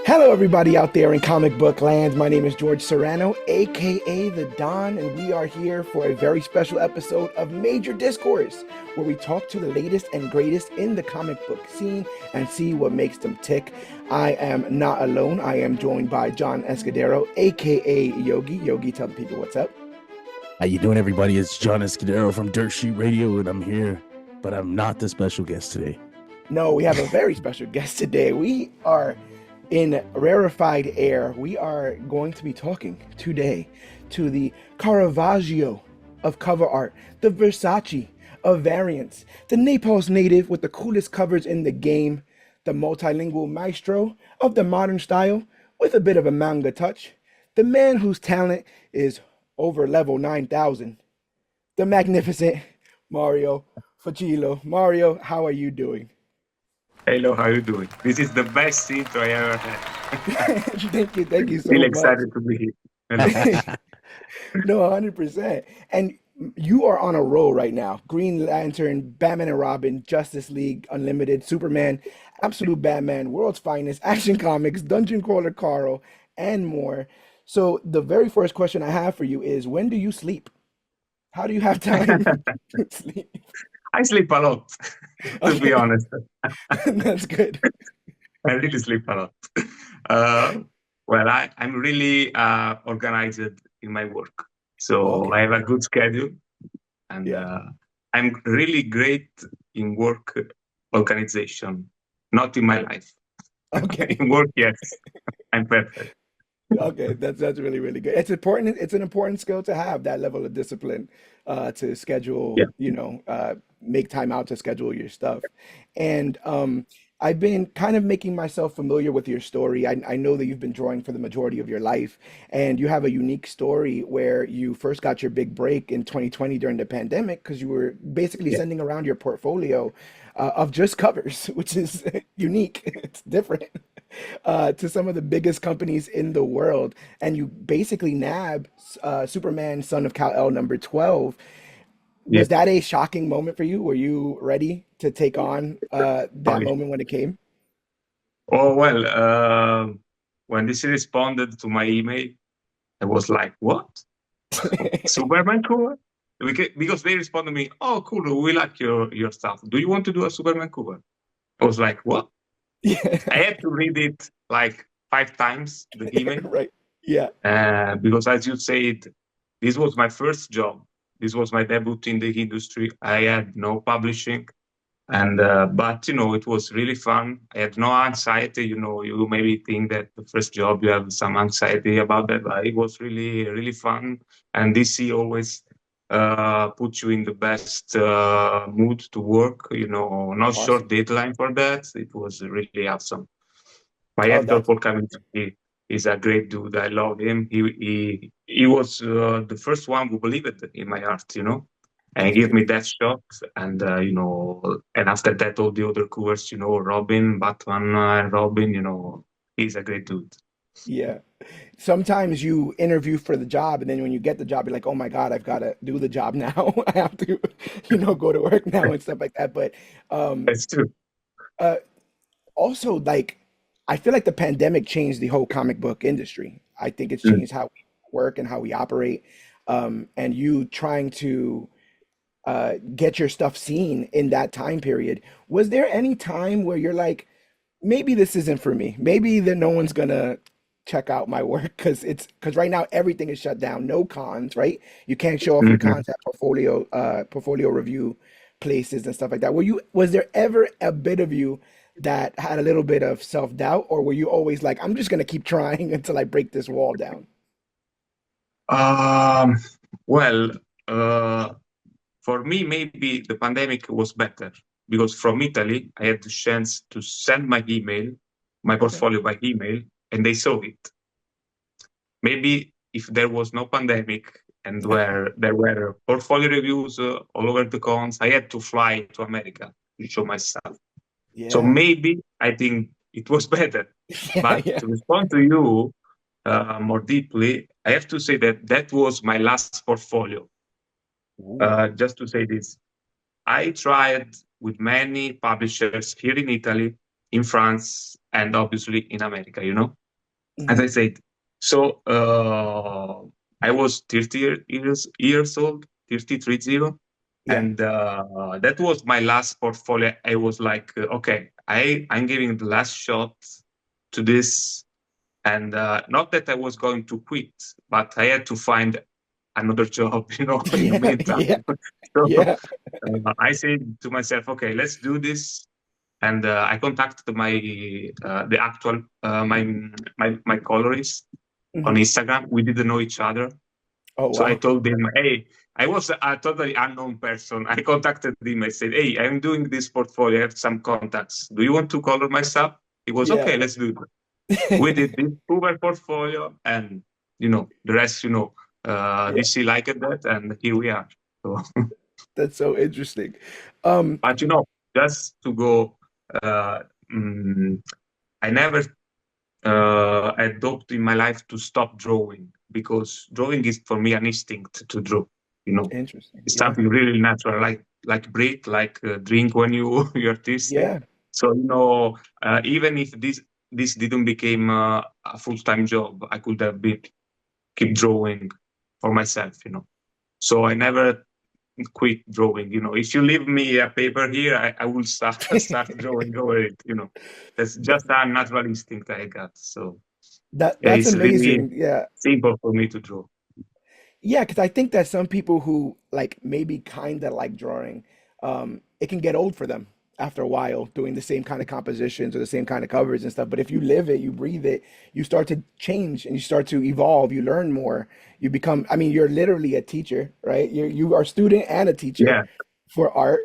Hello, everybody out there in comic book land. My name is George Serrano, aka The Don, and we are here for a very special episode of Major Discourse, where we talk to the latest and greatest in the comic book scene and see what makes them tick. I am not alone. I am joined by John Escudero, aka Yogi. Yogi, tell the people what's up. How you doing, everybody? It's John Escudero from Dirt Sheet Radio, and I'm here, but I'm not the special guest today. No, we have a very special guest today. We are in rarefied air. We are going to be talking today to the Caravaggio of cover art, the Versace of variants, the Naples native with the coolest covers in the game, the multilingual maestro of the modern style with a bit of a manga touch, the man whose talent is over level 9,000, the magnificent Mario Foccillo. Mario, how are you doing? Hello, how are you doing? This is the best intro I ever had. Thank you so Feel much. excited to be here. No, 100%. And you are on a roll right now. Green Lantern, Batman and Robin, Justice League, Unlimited, Superman, Absolute Batman, World's Finest, Action Comics, Dungeon Crawler Carl, and more. So the very first question I have for you is, when do you sleep? How do you have time to sleep? I sleep a lot, to be honest. That's good. I really sleep a lot. Well, I'm really organized in my work. So Okay. I have a good schedule, and Yeah. I'm really great in work organization, not in my life. Okay. In work, yes, I'm perfect. Okay, that's really, really good. It's important. It's an important skill to have that level of discipline to schedule, Yeah. make time out to schedule your stuff. And I've been kind of making myself familiar with your story. I know that you've been drawing for the majority of your life, and you have a unique story where you first got your big break in 2020 during the pandemic because you were basically Yeah. sending around your portfolio of just covers, which is unique. It's different to some of the biggest companies in the world, and you basically nab Superman, Son of Kal-El, number 12. Yeah. Was that a shocking moment for you? Were you ready to take on that moment when it came? Oh, well, when DC responded to my email, I was like, what? Superman cover? Because they responded to me, oh, cool, we like your stuff. Do you want to do a Superman cover? I was like, what? Yeah, I had to read it like 5 times, the email, right. Yeah. because as you said, this was my first job. This was my debut in the industry. I had no publishing. And but it was really fun. I had no anxiety. You maybe think that the first job you have some anxiety about that, but it was really really fun. And DC always puts you in the best mood to work. Not short Awesome. deadline for that. It was really awesome. My Oh, editor that's Paul Kavinsky is a great dude. I love him. He was the first one who believed in my art. And that's give me good. that shot. And and after that, all the other covers, Robin, Batman, and Robin, he's a great dude. Yeah. Sometimes you interview for the job, and then when you get the job, you're like, oh my God, I've got to do the job now. I have to, go to work now and stuff like that. But um, That's true. uh, also, like, I feel like the pandemic changed the whole comic book industry. I think it's Mm. changed how we work and how we operate. And you trying to get your stuff seen in that time period. Was there any time where you're like, maybe this isn't for me? Maybe that no one's gonna check out my work because right now everything is shut down. No cons, right? You can't show off your Mhm. cons at portfolio review places and stuff like that. Was there ever a bit of you that had a little bit of self-doubt, or were you always like, I'm just gonna keep trying until I break this wall down? Um, well, uh, for me, maybe the pandemic was better because from Italy, I had the chance to send my Okay. portfolio by email, and they saw it. Maybe if there was no pandemic and where there were portfolio reviews all over the cons, I had to fly to America to show myself. So Yeah. maybe I think it was better. Yeah, But yeah. to respond to you more deeply, I have to say that that was my last portfolio. Ooh. Just to say this, I tried with many publishers here in Italy, in France, and obviously in America, as Hmm. I said. So I was 30 years old, 30, Yeah. and that was my last portfolio. I was like, okay, I'm giving the last shot to this, and not that I was going to quit, but I had to find another job, in the Yeah. meantime. Yeah. So Yeah. I said to myself, okay, let's do this. And I contacted the actual my colorist on Hmm. Instagram. We didn't know each other, Oh, so I wow. told him, "Hey, I was a totally unknown person. I contacted him. I said, "Hey, I'm doing this portfolio. I have some contacts. Do you want to color my stuff?" He was Yeah. okay. Let's do it. We did this Uber portfolio, and the rest. Yeah. DC liked that, and here we are. So, That's so interesting. Um, but just to go, uh, mm, I never adopt in my life to stop drawing because drawing is for me an instinct to draw. You know, Interesting. it's Yeah. something really natural, like breathe, like drink when you're thirsty. Yeah. So even if this didn't become a full-time job, I could have been keep drawing for myself. So I never quit drawing. If you leave me a paper here, I will start drawing over it. That's That, just a natural instinct I got. So yeah, that's it's really amazing. Yeah. simple for me to draw. Yeah, because I think that some people who like maybe kind of like drawing, it can get old for them after a while doing the same kind of compositions or the same kind of covers and stuff. But if you live it, you breathe it, you start to change and you start to evolve. You learn more. You become. I mean, you're literally a teacher, right? You are a student and a teacher Yeah. for art.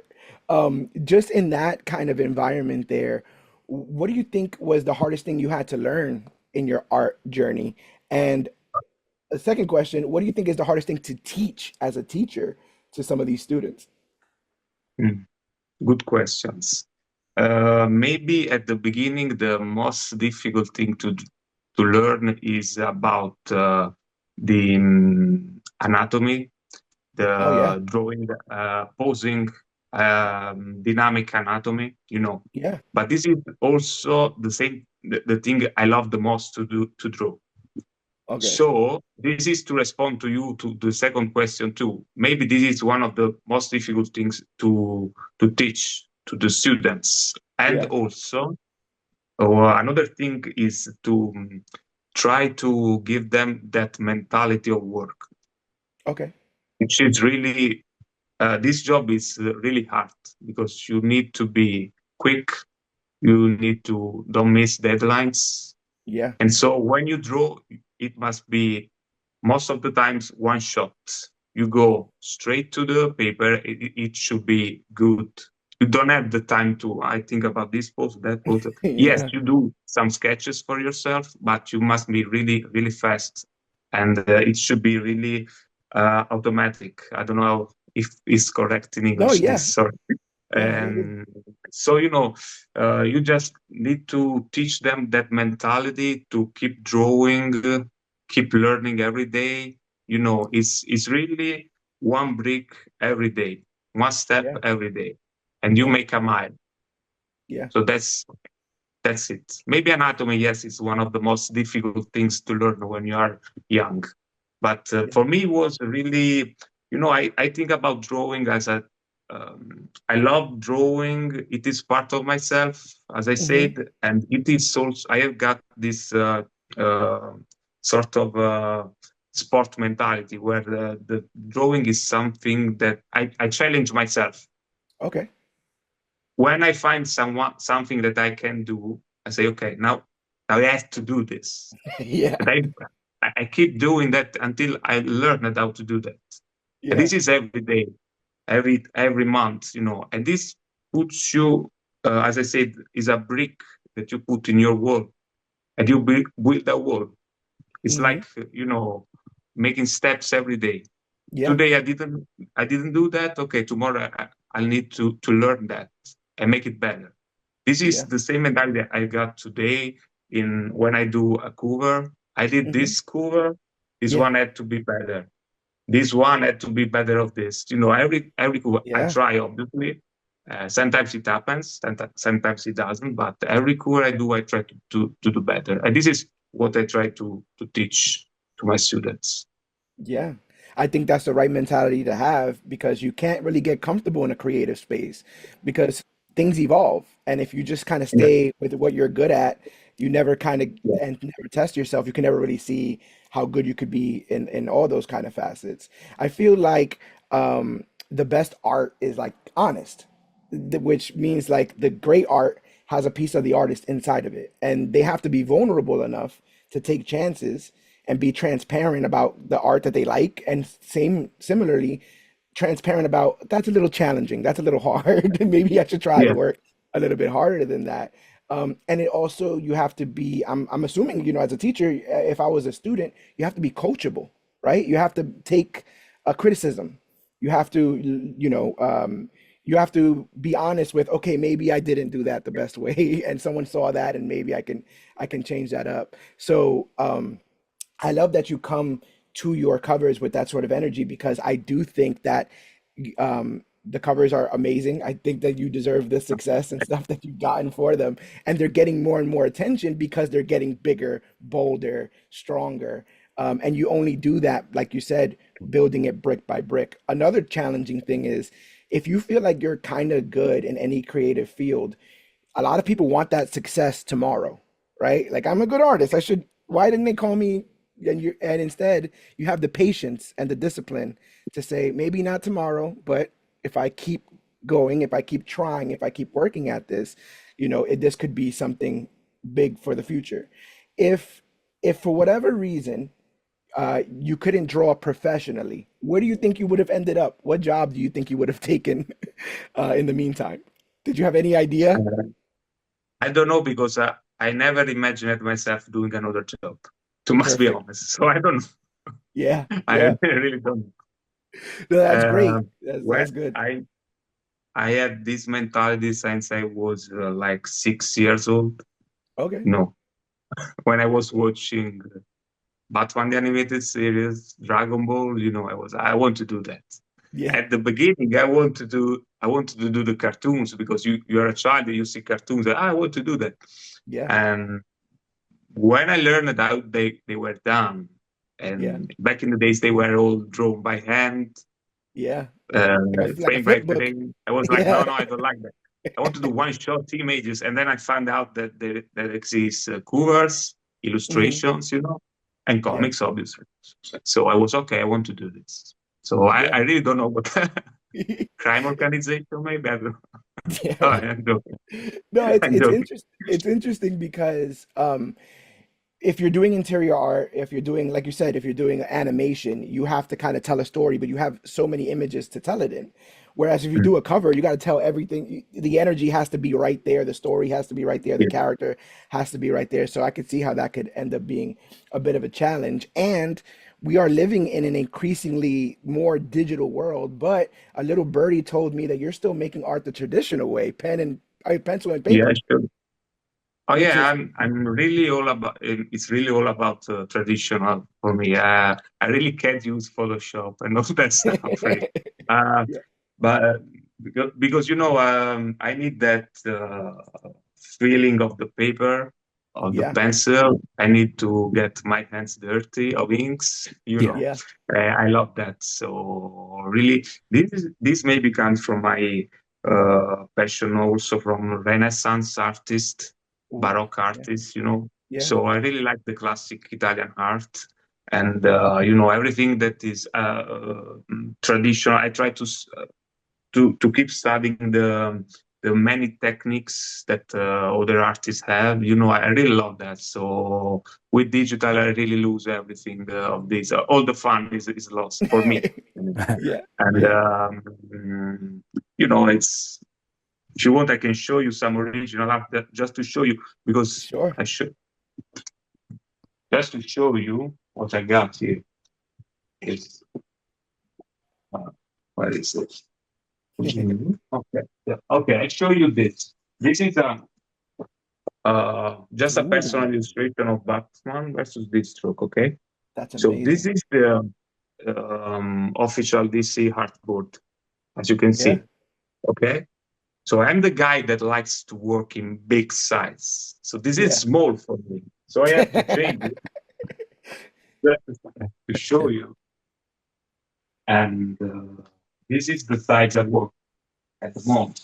Just in that kind of environment there, what do you think was the hardest thing you had to learn in your art journey? And a second question, what do you think is the hardest thing to teach as a teacher to some of these students? Mm. Good questions. Maybe at the beginning, the most difficult thing to learn is about the anatomy, Oh yeah, the drawing, posing, dynamic anatomy. yeah, But this is also the thing I love the most to draw. okay, So this is to respond to the second question too. Maybe this is one of the most difficult things to teach to the students. And yeah, also, another thing is to try to give them that mentality of work, okay, which is really, this job is really hard because you need to be quick, you need to don't miss deadlines. yeah, And so when you draw, it must be most of the times one shot. You go straight to the paper. It should be good. You don't have the time to I think about this pose, that pose. Yes, yeah. you do some sketches for yourself, but you must be really really fast, and it should be really automatic. I don't know if it's correct in No, English. This yeah, sorry. yeah, you're good. And so you just need to teach them that mentality to keep drawing, keep learning every day. It's really one brick every day, one step Yeah, every day, and you yeah, make a mile. yeah, So that's it. Maybe anatomy, yes, is one of the most difficult things to learn when you are young. But yeah. for me, it was really, I think about drawing as I love drawing. It is part of myself, as I Hmm. said, and it is also, I have got this uh, sort of sport mentality where the drawing is something that I challenge myself. Okay. When I find something that I can do, I say, okay, now I have to do this. Yeah, And I keep doing that until I learn how to do that. And yeah, this is every day, every month, and this puts you, as I said, is a brick that you put in your wall, and you build a wall. It's hmm, like, making steps every day. yeah, Today I didn't do that. Okay, tomorrow I'll need to learn that and make it better. This is yeah, the same mentality I got today in when I do a cover. I did hmm, this cover. This yeah, one had to be better. this one had to be better of this. Every cover I Yeah. try, obviously. Sometimes it happens, sometimes it doesn't. But every cover I do, I try to do better. And this is what I try to teach to my students. Yeah. I think that's the right mentality to have because you can't really get comfortable in a creative space because things evolve. And if you just kind of Yeah, stay with what you're good at, you never kind of yeah, and never test yourself, you can never really see how good you could be in all those kind of facets. I feel like the best art is like honest, which means like the great art has a piece of the artist inside of it, and they have to be vulnerable enough to take chances and be transparent about the art that they like, and similarly transparent about that's a little challenging, that's a little hard, and maybe I should try to yeah, work a little bit harder than that. And it also you have to be, I'm assuming, as a teacher, if I was a student, you have to be coachable, right? You have to take a criticism. You have to, you have to be honest with, okay, maybe I didn't do that the best way, and someone saw that, and maybe I can change that up. So I love that you come to your covers with that sort of energy because I do think that the covers are amazing. I think that you deserve the success and stuff that you've gotten for them, and they're getting more and more attention because they're getting bigger, bolder, stronger. And you only do that, like you said, building it brick by brick. Another challenging thing is if you feel like you're kind of good in any creative field, a lot of people want that success tomorrow, right? Like I'm a good artist. I should. Why didn't they call me? And instead you have the patience and the discipline to say maybe not tomorrow, but if I keep going, if I keep trying, if I keep working at this, this could be something big for the future. If if for whatever reason you couldn't draw professionally, where do you think you would have ended up? What job do you think you would have taken in the meantime? Did you have any idea? Uh, I don't know because I never imagined myself doing another job. To must be Perfect. honest, so I don't know. Yeah, I yeah. really don't No, that's know. great. That's When good. I had this mentality since I was like 6 years old. Okay. No, when I was watching Batman the animated series, Dragon Ball, I want to do that. Yeah, At the beginning, I wanted to do the cartoons because you are a child and you see cartoons. I want to do that. yeah, And when I learned how they were done, yeah, and back in the days they were all drawn by hand, yeah. uh, It's like a frame by flip book. frame. I was like, no, Yeah. no, I don't like that. I want to do one shot images, and then I found out that there exists covers, Hmm. illustrations, and Yeah, comics, obviously. So I was okay. I want to do this. So I yeah. really don't know what crime organization, maybe I don't know. Yeah. I don't. No, it's I it's don't. interest it's interesting because if you're doing interior art, if you're doing, like you said, if you're doing animation, you have to kind of tell a story, but you have so many images to tell it in. Whereas if you do a cover, you got to tell everything. The energy has to be right there. The story has to be right there. The Yeah, character has to be right there. So I could see how that could end up being a bit of a challenge. And we are living in an increasingly more digital world, but a little birdie told me that you're still making art the traditional way, pencil and yeah, paper. sure. Oh yeah, I'm Interesting. I'm really all about it's really all about traditional for me. I really can't use Photoshop and all that stuff, really. Uh, Yeah, but because I need that feeling of the paper, of the yeah, pencil. I need to get my hands dirty of inks. Yeah. yeah. I love that. So really, this maybe comes from my passion also from Renaissance artists, Ooh, Baroque yeah, artists. yeah. So I really like the classic Italian art and everything that is traditional. I try to keep studying the many techniques that other artists have. I really love that. So with digital, I really lose everything of this. All the fun is lost for me. Yeah, And yeah. it's if you want, I can show you some original art just to show you because Sure. I should just to show you what I got here is uh, what is it? Okay, yeah. Okay. I show you this. This is just a personal Ooh, illustration of Batman versus Deathstroke. Okay, that's so this amazing. is the official DC artboard, as you can Yeah. see. Okay. So I'm the guy that likes to work in big size. So this is Yeah. small for me. So I have to change it to show you. And this is the size I work at the moment.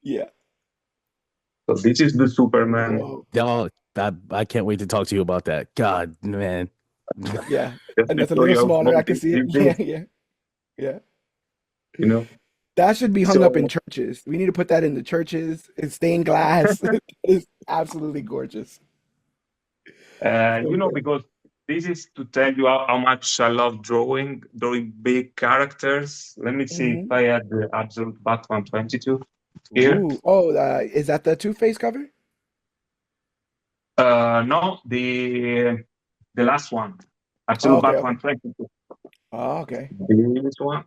Yeah. So this is the Superman. Whoa. Oh, I can't wait to talk to you about that. God, man. Yeah. Just And to that's a show little you how smaller. small I can see it. this Yeah. is, Yeah. Yeah. you know. That should be hung up in So churches. We need to put that in the churches. It's stained glass. It's absolutely gorgeous. So good. because this is to tell you how much I love drawing big characters. Let me see if Hmm. I had the Absolute Batman 22 here. Ooh. Oh, is that the Two-Face cover? No, the last one, Oh, Absolute okay. Okay. Batman 22. Oh, okay. This one,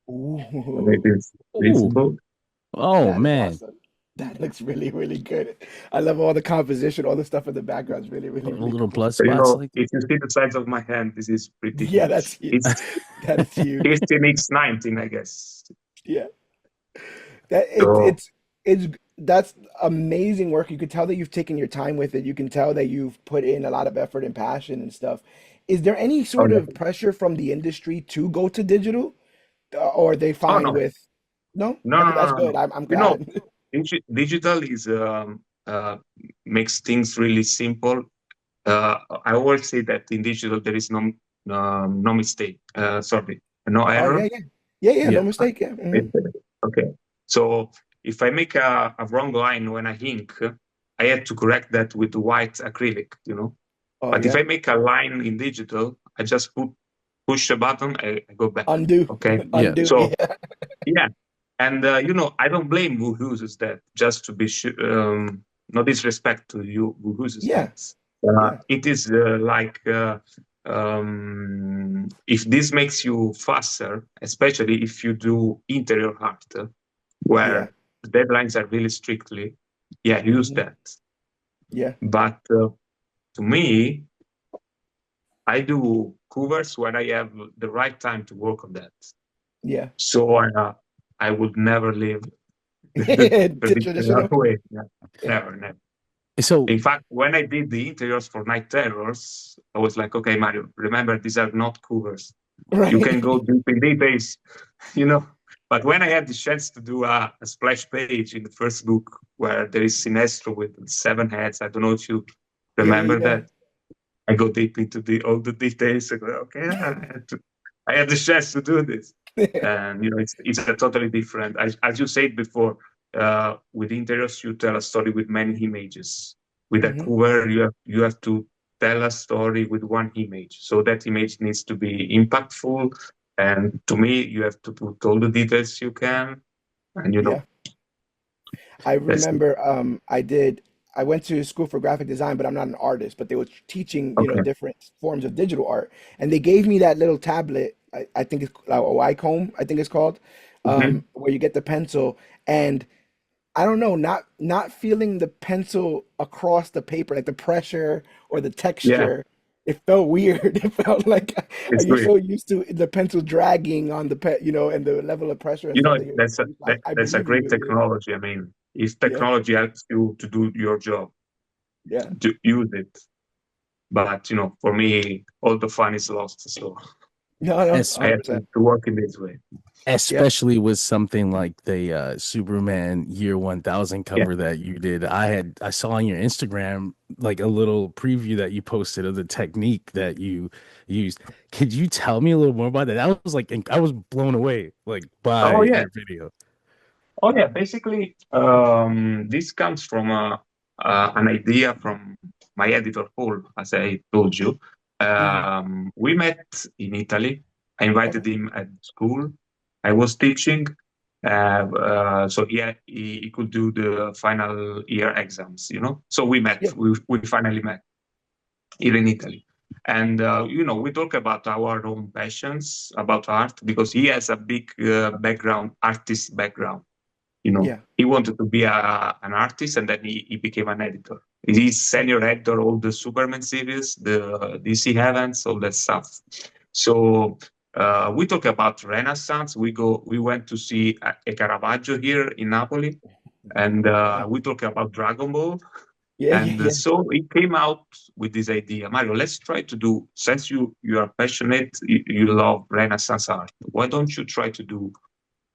it Ooh. is Ooh. visible. Oh, That is man. awesome. That looks really, really good. I love all the composition, all the stuff in the background is really, A really, really little cool. plus So, spots like if you see the size of my hand, this is pretty Yeah, huge. that's huge. It's That is huge. 15x19, I guess. Yeah. That So, it's that's amazing work. You could tell that you've taken your time with it. You can tell that you've put in a lot of effort and passion and stuff. Is there any oh sort yeah. of pressure from the industry to go to digital, or are they Oh fine no, with? No? no, no, Okay, no, that's no, good. no. I'm You know, glad. digital is makes things really simple. I always say that in digital there is no mistake. Sorry, no Oh yeah, error. yeah, yeah, yeah. No yeah. mistake. Yeah. Hmm. Okay. So if I make a wrong line when I ink, I had to correct that with white acrylic. Oh But if yeah. I make a line in digital, I just push a button, I go back. Undo, Okay. Yeah. undo. So Yeah, yeah, and I don't blame who uses that. Just to be sure, no disrespect to you who uses yeah, that. yeah, It is if this makes you faster, especially if you do interior art, yeah. where the deadlines are really strictly, yeah, use Hmm. that. Yeah, But to me, I do covers when I have the right time to work on that. yeah. So I would never leave the traditional Traditional. way. Yeah, Yeah. never, never. So, In fact, when I did the interiors for Night Terrors, I was like, okay, Mario, remember these are not covers. You can Right. go deep in details, you know. But when I had the chance to do a splash page in the first book where there is Sinestro with 7 heads, I don't know if you Yeah, remember yeah, that. I go deep into all the details. I go, okay, I had the chance to do this, yeah. and it's a totally different. As you said before, with interiors, you tell a story with many images. With a Hmm. cover, you have to tell a story with one image. So that image needs to be impactful, and to me, you have to put all the details you can, and Yeah. I that's it. remember I went to school for graphic design, but I'm not an artist, but they were teaching, Okay. different forms of digital art. And they gave me that little tablet, I think it's a Wacom, I think it's called, Mhm. where you get the pencil. And I don't know, not feeling the pencil across the paper, like the pressure or the Yeah, texture. It felt weird. It felt like it's you're great. so used to the pencil dragging on the and the level of pressure and stuff that you're That's a used to. that, I that's a believe in great you. Yeah, technology. I mean, if yeah, technology helps you to do your job, yeah. to use it. But for me, all the fun is lost. So No, no, es- I have 100%. to work in this way. Yeah. especially with something like the Superman Year 1000 Yeah. cover that you did, I saw on your Instagram like a little preview that you posted of the technique that you used. Could you tell me a little more about that? I was like, I was blown away like by Oh yeah. your video. Oh yeah. Basically, this comes from an idea from my editor Paul, as I told you. Hmm. We met in Italy. I Okay. invited him at school. I was teaching, so he could do the final year exams. So we met. Yeah. We finally met here in Italy, and we talk about our own passions about art because he has a big background, artist background. Yeah. He wanted to be an artist, and then he became an editor. He's senior editor all the Superman series, the DC Heavens, all that stuff. So we talk about Renaissance. We went to see a Caravaggio here in Napoli, and Yeah, we talk about Dragon Ball. yeah, yeah, And yeah, so it came out with this idea, Mario. Let's try to do, since you are passionate, you love Renaissance art. Why don't you try to do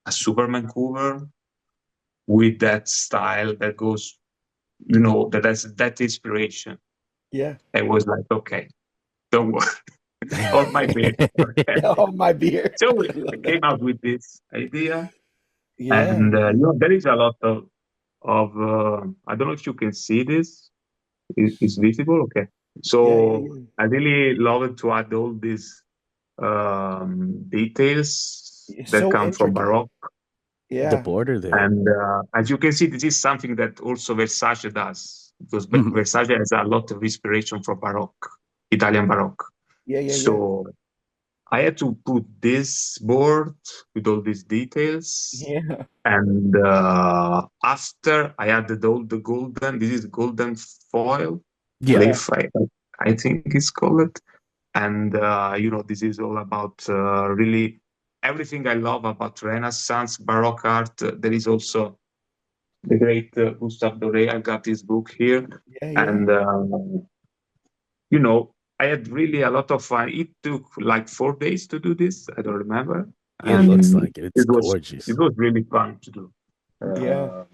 a Superman cover with that style that goes, that has that inspiration? yeah. It was like, okay, don't worry, hold my beer. Okay. Oh, my beer. So I we love came that. out with this idea, Yeah, and there is a lot of I don't know if you can see this. Is visible? Okay. yeah, yeah, So yeah. I really love it to add all these details It's that so come from intricate. Baroque. The Yeah, border there. And as you can see, this is something that also Versace does, because Mhm. Versace has a lot of inspiration from Baroque, Italian Baroque. yeah, yeah, yeah, So I had to put this board with all these details. yeah, And after I added all the golden, this is golden foil, Yeah. yeah, leaf, I think it's called. And this is all about really everything I love about Renaissance, Baroque art. There is also the great Gustave Doré. I got his book here, yeah, yeah. and you know, I had really a lot of fun. It took like 4 days to do this. I don't remember, It looks and like it. It's it gorgeous. was really fun to do. Yeah. Uh,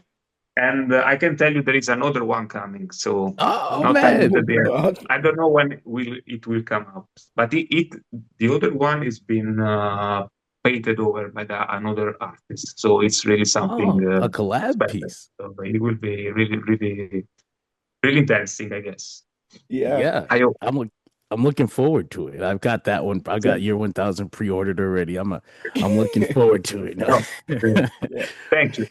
and I can tell you there is another one coming. So Oh not telling man. you there. Oh, I don't know when it will come out, but the other one is been painted over by another artist. So it's really something Oh, a collab special. piece. So it will be really, really, really interesting, I guess. yeah. Yeah. I hope. I'm look I'm looking forward to it. I've got that one. I got year 1000 pre-ordered already. I'm looking forward to Oh, it. Yeah. thank you.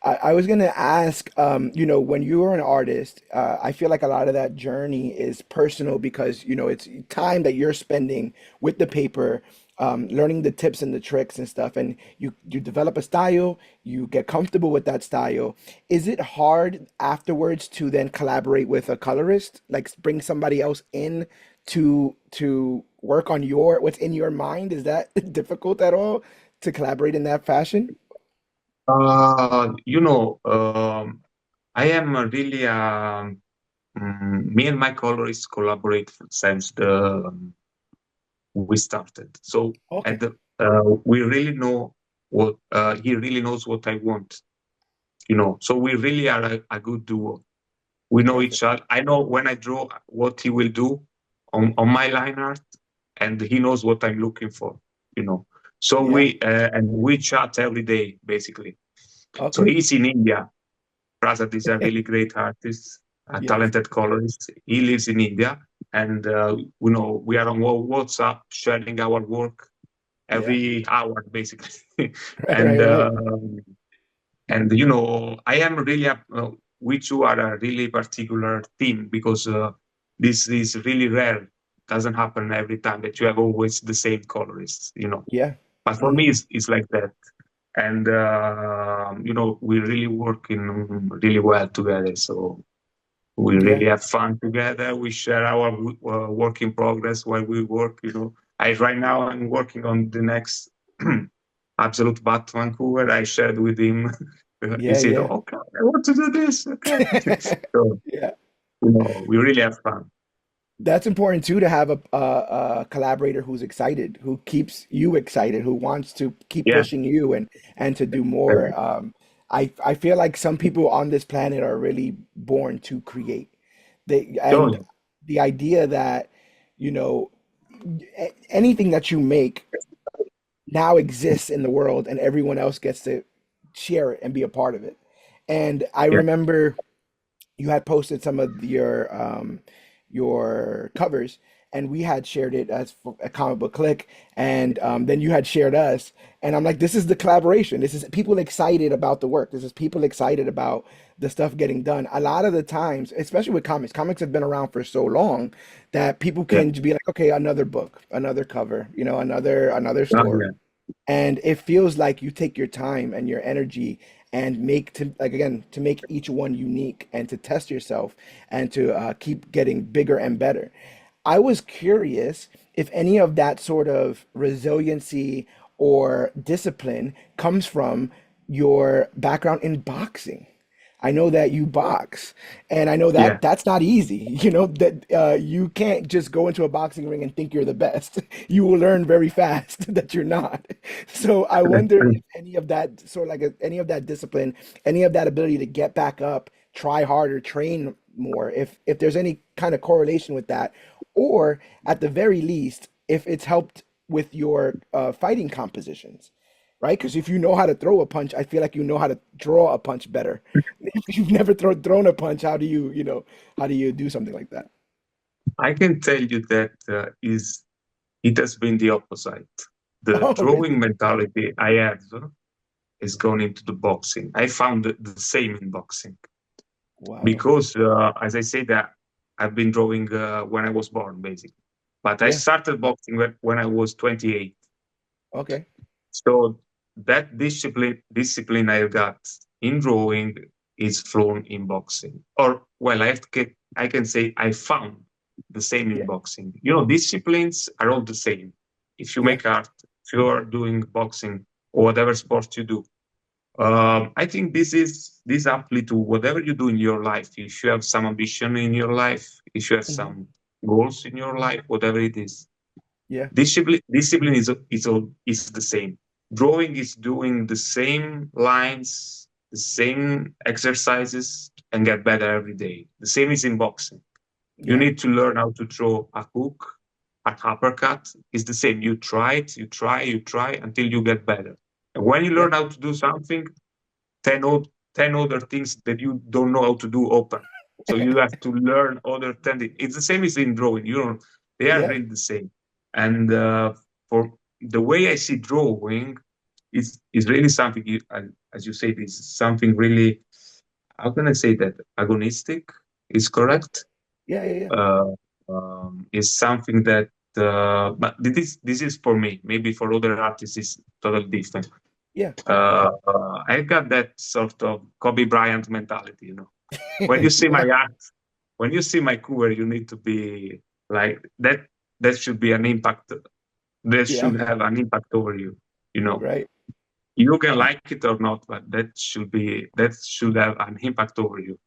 I was gonna ask, when you're an artist, I feel like a lot of that journey is personal because, it's time that you're spending with the paper, learning the tips and the tricks and stuff, and you develop a style, you get comfortable with that style. Is it hard afterwards to then collaborate with a colorist, like bring somebody else in to work on what's in your mind? Is that difficult at all to collaborate in that fashion? You know, I am really me and my colorist collaborate since the we started. So Okay. at the we really know what he really knows what I want. So we really are a good duo. We know each Perfect. other. I know when I draw what he will do on my line art, and he knows what I'm looking for. You know, so Yeah. we chat every day basically. So Okay. he's in India. Prasad is a really great artist, a Yes. talented colorist. He lives in India, and we are on WhatsApp sharing our work Yeah. every hour basically. Right, and right, right. I am really we two are a really particular team because this is really rare. Doesn't happen every time that you have always the same colorist. Yeah. But for me, Hmm. it's like that. And we really working really well together. So we Yeah. really have fun together. We share our work in progress while we work. I right now I'm working on the next Absolute Bat Vancouver. I shared with him. He Yeah, said, yeah. "Okay, I want to do this." Okay, so Yeah. we really have fun. That's important too to have a collaborator who's excited, who keeps you excited, who wants to keep Yeah, pushing you and to do more. I feel like some people on this planet are really born to create. And totally. the idea that, you know, anything that you make now exists in the world and everyone else gets to share it and be a part of it. And I Yeah, remember you had posted some of your covers and we had shared it as a comic book click and then you had shared us and I'm like, this is the collaboration, this is people excited about the work, this is people excited about the stuff getting done. A lot of the times, especially with comics have been around for so long that people yeah, can be like, okay, another book, another cover, another oh, yeah. story. And it feels like you take your time and your energy and to make each one unique and to test yourself and to keep getting bigger and better. I was curious, if any of that sort of resiliency or discipline comes from your background in boxing. I know that you box, and I know Yeah, that that's not easy. You know that you can't just go into a boxing ring and think you're the best. You will learn very fast that you're not. So I wonder if any of that sort of like any of that discipline, any of that ability to get back up, try harder, train more, if there's any kind of correlation with that, or at the very least, if it's helped with your fighting compositions, right? Because if you know how to throw a punch, I feel like you know how to draw a punch better. If you've never thrown a punch, how do you, how do you do something like that? I can tell you that is it has been the opposite. The Oh, drawing really? mentality I have is gone into the boxing. I found the same in boxing Wow. because, as I say, that I've been drawing when I was born, basically. But I Yeah. started boxing when I was 28. Okay. So that discipline I got in drawing is flown in boxing. Or well, I can say I found the same in Yeah. boxing. You know, disciplines are all the same. If you Yeah. make art, if you're doing boxing or whatever sport you do, I think this apply to whatever you do in your life. If you have some ambition in your life, if you have Hmm. some goals in your life, whatever it is, Yeah. discipline is the same. Drawing is doing the same lines, the same exercises, and get better every day. The same is in boxing. You Yeah. need to learn how to throw a hook, an uppercut. It's the same. You try it, you try until you get better. And when you Yeah. learn how to do something, 10, 10 other things that you don't know how to do open. So you have to learn other 10. It's the same as in drawing. You know, they are Yeah. really the same. And for the way I see drawing, is really something, as you say, this is something really, how can I say that? Agonistic is Yeah. correct. Yeah. Yeah. Uh, is something that, but this is for me. Maybe for other artists, is totally different. Yeah. I got that sort of Kobe Bryant mentality, you know. When you see my Yeah. art, when you see my cover, you need to be like that. That should be an impact. That Yeah. should have an impact over you. You know, Right. you can like it or not, but that should have an impact over you.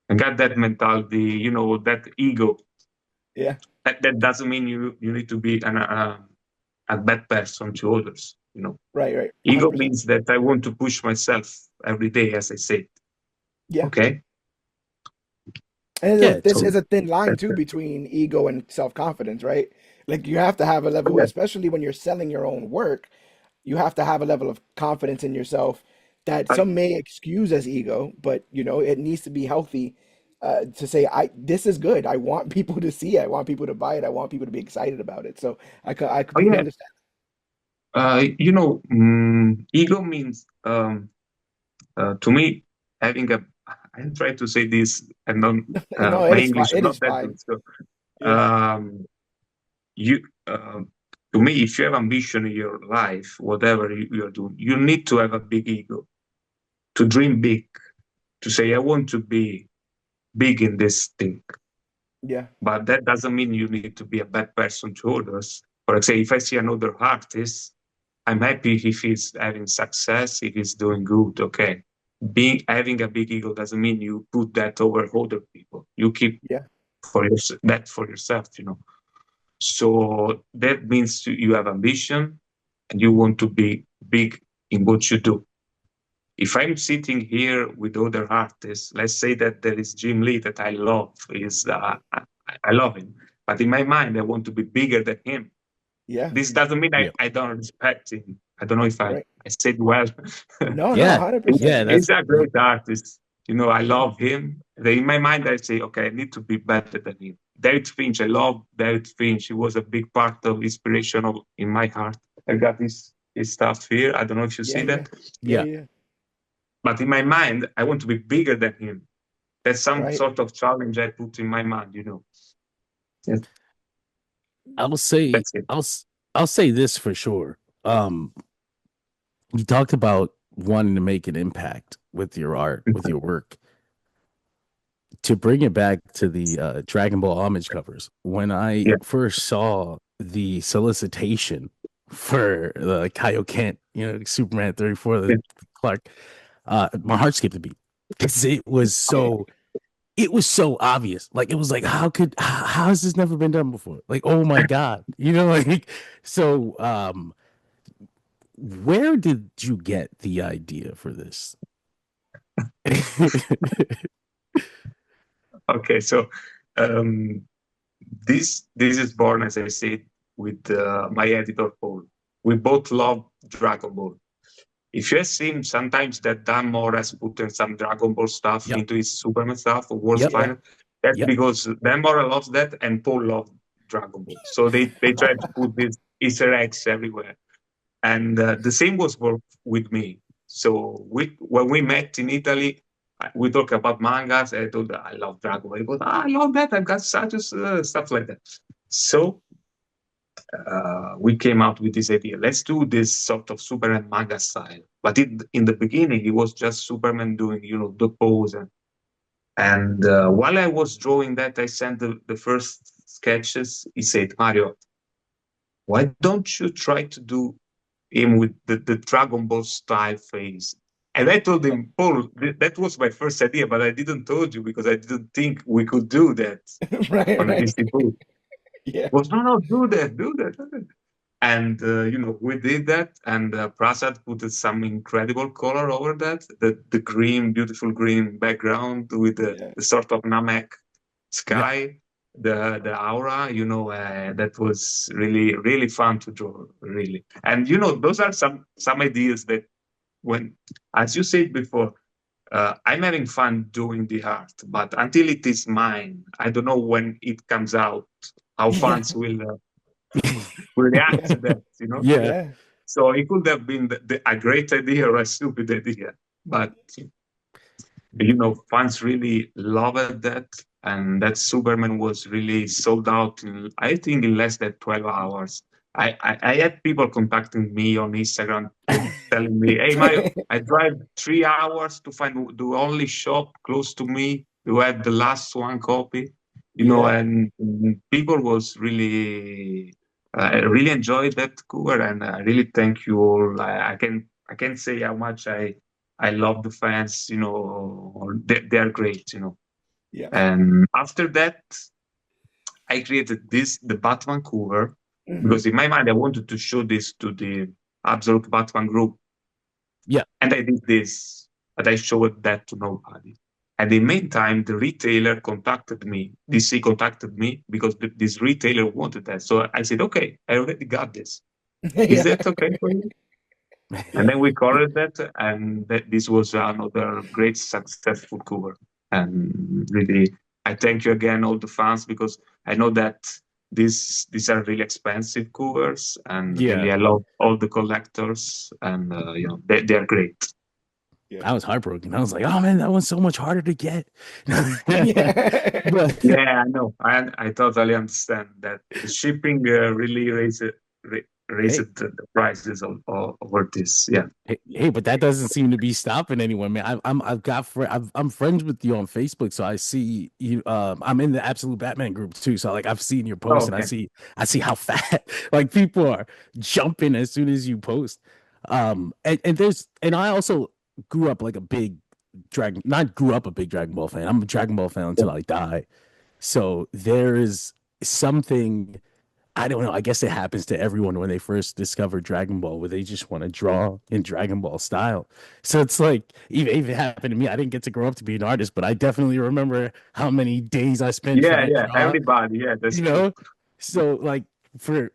And got that mentality, you know, that ego. Yeah. That doesn't mean you need to be a bad person to others. You know, Right. Right. ego 100%. means that I want to push myself every day, as I said. Yeah. Okay. And Yeah, there's totally. a thin line That's too it. between ego and self-confidence, right? Like you have to have a Oh, level, yeah. especially when you're selling your own work, you have to have a level of confidence in yourself that I, some may excuse as ego, but it needs to be healthy to say, this is good. I want people to see it. I want people to buy it. I want people to be excited about it. So I oh completely yeah. understand. You know, ego means to me having a. I'm trying to say this, and don't, No, it my is fine. English is It not is that fine. good. So Yeah. um, you, to me, if you have ambition in your life, whatever you are doing, you need to have a big ego to dream big, to say I want to be big in this thing. Yeah. But that doesn't mean you need to be a bad person to others. For example, if I see another artist, I'm happy if he's having success, if he's doing good. Okay, being having a big ego doesn't mean you put that over other people. You keep Yeah. that for yourself. You know. So that means you have ambition and you want to be big in what you do. If I'm sitting here with other artists, let's say that there is Jim Lee that I love, I love him, but in my mind I want to be bigger than him. Yeah. This doesn't mean Yeah. I don't respect him. I don't know if Right. I said well. No, no, Yeah. 100%. Yeah, He's that's a great artist. You know, I Yeah. love him. In my mind, I say, okay, I need to be better than him. David Finch, I love David Finch. He was a big part of inspiration in my heart. I got his stuff here. I don't know if you Yeah. see Yeah. that. Yeah. yeah. Yeah. But in my mind, I want to be bigger than him. That's some Right. sort of challenge I put in my mind, you know. Yes, I'll say that's it. I'll say this for sure. Um, you talked about wanting to make an impact with your art, with your work. To bring it back to the Dragon Ball homage covers, when I Yeah. first saw the solicitation for the Kaioken, Superman 34, the Clark, my heart skipped a beat because it was so obvious. Like it was like, how has this never been done before? Like, oh my God. Like so where did you get the idea for this? Okay, so um, this is born, as I said, with my editor Paul. We both love Dragon Ball. If you have seen, sometimes that Dan Mora has put in some Dragon Ball stuff Yep. into his Superman stuff, or World's Yep. Yeah. Final. That's Yep. because Dan Mora loves that and Paul loves Dragon Ball. So they try to put these Easter eggs everywhere. And the same was with me. So when we met in Italy, we talk about mangas. I told her, I love Dragon Ball. He goes, I love that. I've got such a stuff like that. So we came out with this idea. Let's do this sort of Superman manga style. But in the beginning, it was just Superman doing, the pose. And while I was drawing that, I sent the first sketches. He said, Mario, why don't you try to do him with the Dragon Ball style face? And I told him, Paul, that was my first idea, but I didn't told you because I didn't think we could do that Right, on a right. DC book. Yeah. Was no, do that, do that, do that. And we did that, and Prasad put some incredible color over that, the green, beautiful green background with Yeah. the sort of Namek Yep. sky, the aura. That was really really fun to draw, really. And those are some ideas that when, as you said before, I'm having fun doing the art, but until it is mine, I don't know when it comes out how Yeah. fans will react to that. Yeah. Yeah. So it could have been a great idea or a stupid idea, but fans really loved that, and that Superman was really sold out I think in less than 12 hours. I had people contacting me on Instagram telling me, "Hey Mario, I drive 3 hours to find the only shop close to me who had the last one copy." Yeah. And people was really I really enjoyed that cover, and I really thank you all. I can't say how much I love the fans. They are great. Yeah. And after that, I created the Batman cover Hmm. because in my mind I wanted to show this to the Absolute Batman group, Yeah. and I did this, but I showed that to nobody. At the meantime, the retailer contacted me. DC contacted me because this retailer wanted that. So I said, "Okay, I already got this. Is Yeah. that okay for you?" And then we covered that, and this was another great successful cover. And really, I thank you again, all the fans, because I know that these are really expensive covers, and Yeah. really, I love all the collectors, and they are great. Yeah. I was heartbroken. I was like, oh man, that one's so much harder to get. Yeah. But Yeah, I know. I totally understand that the shipping really raised hey, the prices of over this. Yeah. hey, but that doesn't seem to be stopping anyone, man. I'm friends with you on Facebook, so I see you. I'm in the Absolute Batman group too, so like I've seen your Oh, posts, and okay. I see how fat like people are jumping as soon as you post. And I also grew up like a big not grew up a big Dragon Ball fan. I'm a Dragon Ball fan Yeah. until I die. So there is something, I don't know. I guess it happens to everyone when they first discover Dragon Ball, where they just want to draw in Dragon Ball style. So it's like, even it happened to me. I didn't get to grow up to be an artist, but I definitely remember how many days I spent Yeah, trying to yeah. draw, Everybody. Yeah, that's you true. know? So like for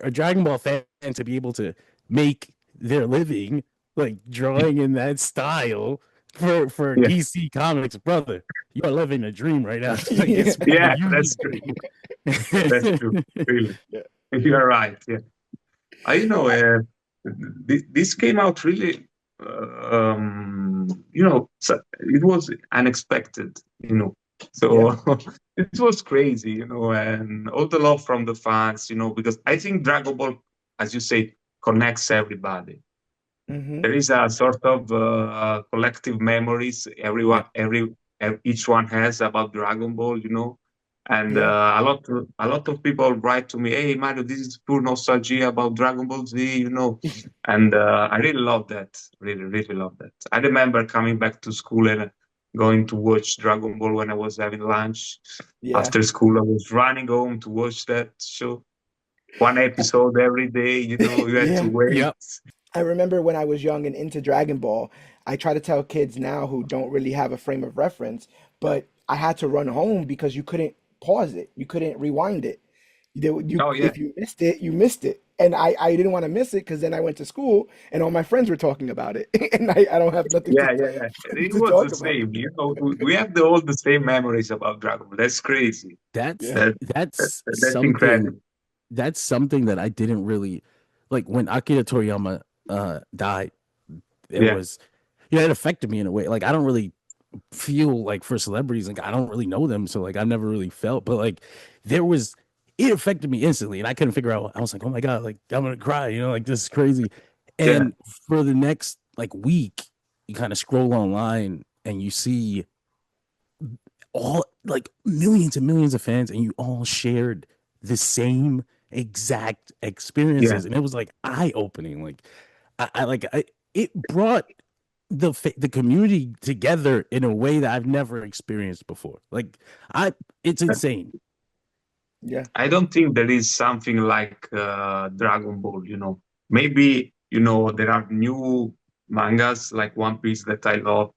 a Dragon Ball fan to be able to make their living like drawing in that style for Yeah. DC Comics, brother, you're living a dream right now. Like Yeah. it's more Yeah, you that's true. That's true. Really, Yeah. you are right. Yeah, this came out really. So it was unexpected. Yeah. So it was crazy. And all the love from the fans. Because I think Dragon Ball, as you say, connects everybody. Hmm. There is a sort of collective memories Yep. each one has about Dragon Ball. And Yeah. a lot of people write to me, "Hey Mario, this is pure nostalgia about Dragon Ball Z, you know." And I really love that. Really, really love that. I remember coming back to school and going to watch Dragon Ball when I was having lunch. Yeah. After school, I was running home to watch that show. One episode every day, you know, you had to Yeah. wait. Yep. I remember when I was young and into Dragon Ball, I try to tell kids now who don't really have a frame of reference, but I had to run home because you couldn't pause it. You couldn't rewind it. Oh yeah. If you missed it, you missed it. And I didn't want to miss it because then I went to school and all my friends were talking about it. And I don't have nothing Yeah, yeah, yeah. It to was the talk about. same. You know, we have all the same memories about Dragon Ball. That's crazy. That's Yeah. That, that's that's something incredible. that's something that I didn't really like when Akira Toriyama died. It Yeah, was, it affected me in a way. Like I don't really feel like for celebrities, like I don't really know them, so like I've never really felt, but like there was, it affected me instantly, and I couldn't figure out. I was like, oh my god, like I'm gonna cry, like this is crazy. yeah, And for the next like week, you kind of scroll online and you see all like millions and millions of fans, and you all shared the same exact yeah. experiences, and it was like eye opening. Like it brought the community together in a way that I've never experienced before. Like I, it's insane. Yeah. I don't think there is something like Dragon Ball, you know. Maybe, you know, there are new mangas like One Piece that I love.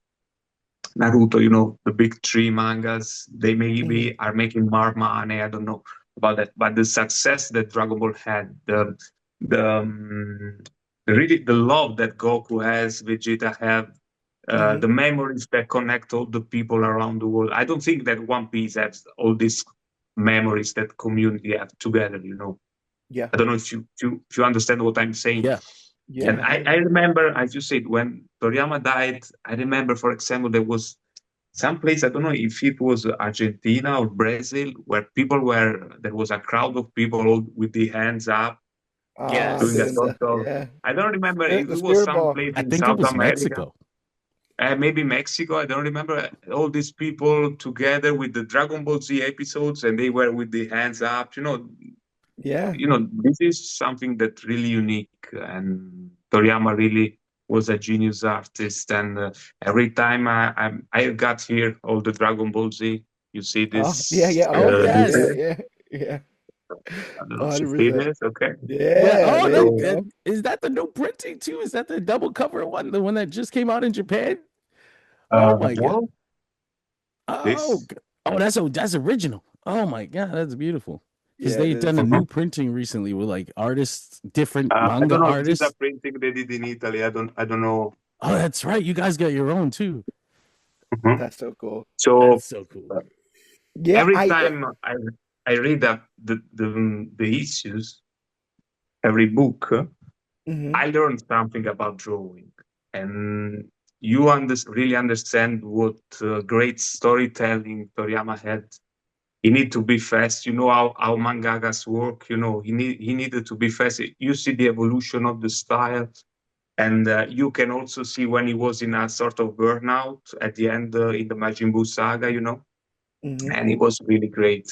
Naruto, you know, the big three mangas, they Hmm. maybe are making more money. I don't know about that. But the success that Dragon Ball had, the really the love that Goku has, Vegeta have, Hmm. the memories that connect all the people around the world. I don't think that One Piece has all these memories that community have together, you know. Yeah. I don't know if you understand what I'm saying. Yeah, And Yeah. I remember, as you said, when Toriyama died, I remember, for example, there was some place, I don't know if it was Argentina or Brazil, where there was a crowd of people all with the hands up doing a yes, sort of, Yeah. I don't remember if The it was spirit some ball. place I in think it South was America, Mexico. maybe Mexico, I don't remember, all these people together with the Dragon Ball Z episodes and they were with the hands up, Yeah. this is something that really unique, and Toriyama really was a genius artist. And every time I got here all the Dragon Ball Z, you see Oh, yeah, this. yeah. Oh Oh, yeah, Do you see yeah, yes, this? yeah, yeah. I don't know if you see 100%. this. Okay. yeah. Yeah, Oh, there you that, So that go. is that the new printing too? Is that the double cover one, the one that just came out in Japan? Oh my god. no, Oh, this. oh, that's original. Oh my god, that's beautiful. Because Yeah, they've done a this. Mhm. new printing recently with like artists, different I manga don't know. This is a artists. printing they did in Italy. I don't know. Oh, that's right. You guys got your own too. Mhm. That's so cool. So That's so cool. uh, Yeah, every time I read up the issues, every book. hmm I learned something about drawing, and you really understand what great storytelling Toriyama had. He need to be fast. You know how mangakas work. You know he needed to be fast. You see the evolution of the style, and you can also see when he was in a sort of burnout at the end in the Majin Buu saga. hmm And he was really great.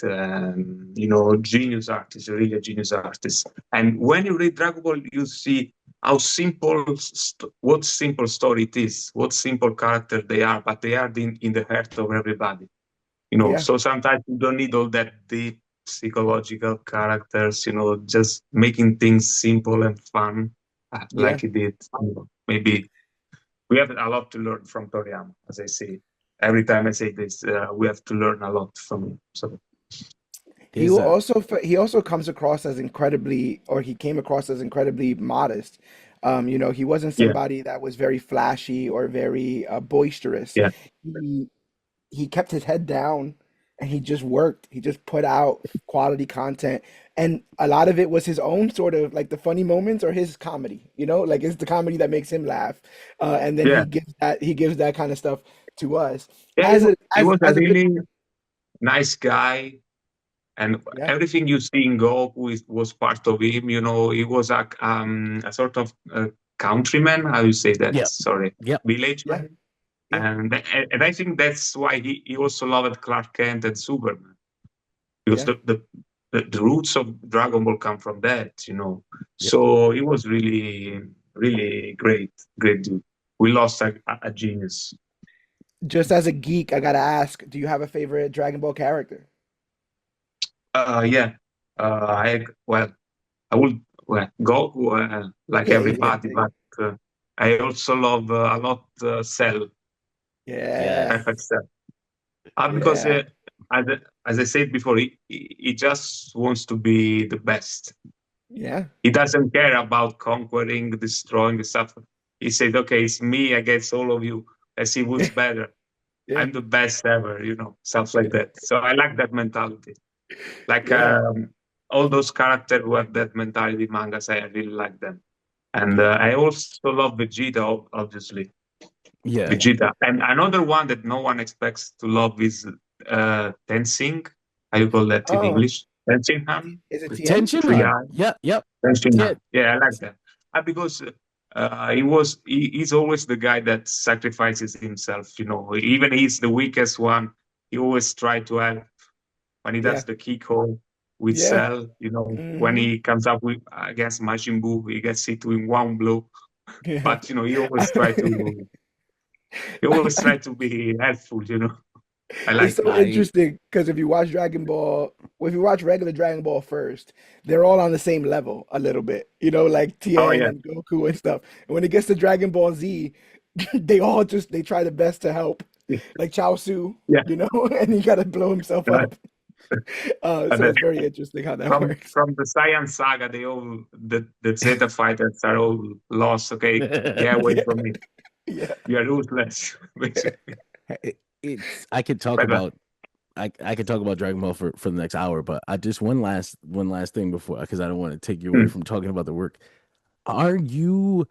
Genius artist, really a genius artist. And when you read Dragon Ball, you see how what simple story it is, what simple character they are, but they are in the heart of everybody. Yeah, So sometimes you don't need all that deep psychological characters. Just making things simple and fun, yeah. like he did. Maybe we have a lot to learn from Toriyama, as I say. Every time I say this, we have to learn a lot from him. So His He also comes across as incredibly, or he came across as incredibly modest. He wasn't yeah, somebody that was very flashy or very boisterous. yeah, He he kept his head down and he just worked. He just put out quality content. And a lot of it was his own sort of like the funny moments or his comedy, like it's the comedy that makes him laugh. And then yeah, he gives that kind of stuff to us yeah. as He was a as a bit. really nice guy, and Yeah, everything you see in Goku was part of him. He was a sort of countryman. How you say that? Yep. Sorry, Yep. village yeah, man. yeah, And I think that's why he also loved Clark Kent and Superman. because Yeah. the roots of Dragon Ball come from that, you know. Yeah. So it was really, really great dude. We lost a genius. Just as a geek, I gotta ask, do you have a favorite Dragon Ball character? Yeah. Well, I would Goku like Yeah, yeah, everybody, but I also love a lot Cell, yeah, Perfect Yes. Cell. Because yeah, as as I said before, he just wants to be the best. yeah, He doesn't care about conquering, destroying stuff. He said, "Okay, it's me against all of you. Let's see who's better. yeah, I'm the best ever." You know, stuff like that. So I like that mentality. Like yeah, all those characters who have that mentality mangas, I really like them. And I also love Vegeta, obviously. Yeah. yeah. Vegeta. And another one that no one expects to love is Tensing. How you call that in Oh, English? Tensing Han? is it With TN? Tension three Han. eyes. Yep. Yep. Tensing Yeah. Han. Yeah, I like that. Because he's always the guy that sacrifices himself, you know. Even he's the weakest one. He always try to help when he Yeah, does the kick hole with yeah. Cell, you know, when Hmm. he comes up with against Majin Buu, he gets hit in one blow. Yeah. But you know, I, he always I try to be helpful, you know. I It's like so that. I. interesting because if you watch Dragon Ball, well, if you watch regular Dragon Ball first, they're all on the same level a little bit, like Oh Tien yeah, and Goku and stuff. And when it gets to Dragon Ball Z, they try the best to help, like Chaozu, yeah. and he got to blow himself Uh, up. and So then it's very interesting how that from works. from the Saiyan saga, the Zeta fighters are all lost. Okay, get away Yeah, from me. yeah, You are ruthless, basically. It's. I could talk But about. I could talk about Dragon Ball for the next hour, but I just one last thing before because I don't want to take you away hmm, from talking about the work. Are you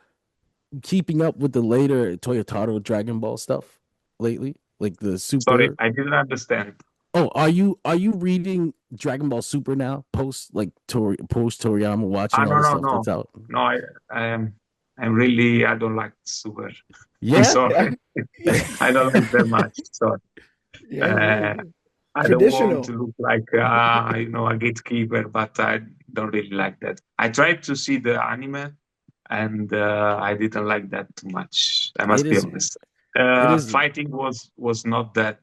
keeping up with the later Toyotaro Dragon Ball stuff lately? Like the sorry, Super. I didn't understand. Oh, are you reading Dragon Ball Super now? Post Toriyama watching Ah, all no, the no, stuff no, that's out. no. I am. I'm really. I don't like Super. I'm Yeah. yeah, sorry. yeah, I don't like them much. Sorry. yeah, yeah. Uh, I don't want to Traditional. look like a gatekeeper, but I don't really like that. I tried to see the anime, and I didn't like that too much. I It must be is. Yeah, honest. It is. Fighting was not that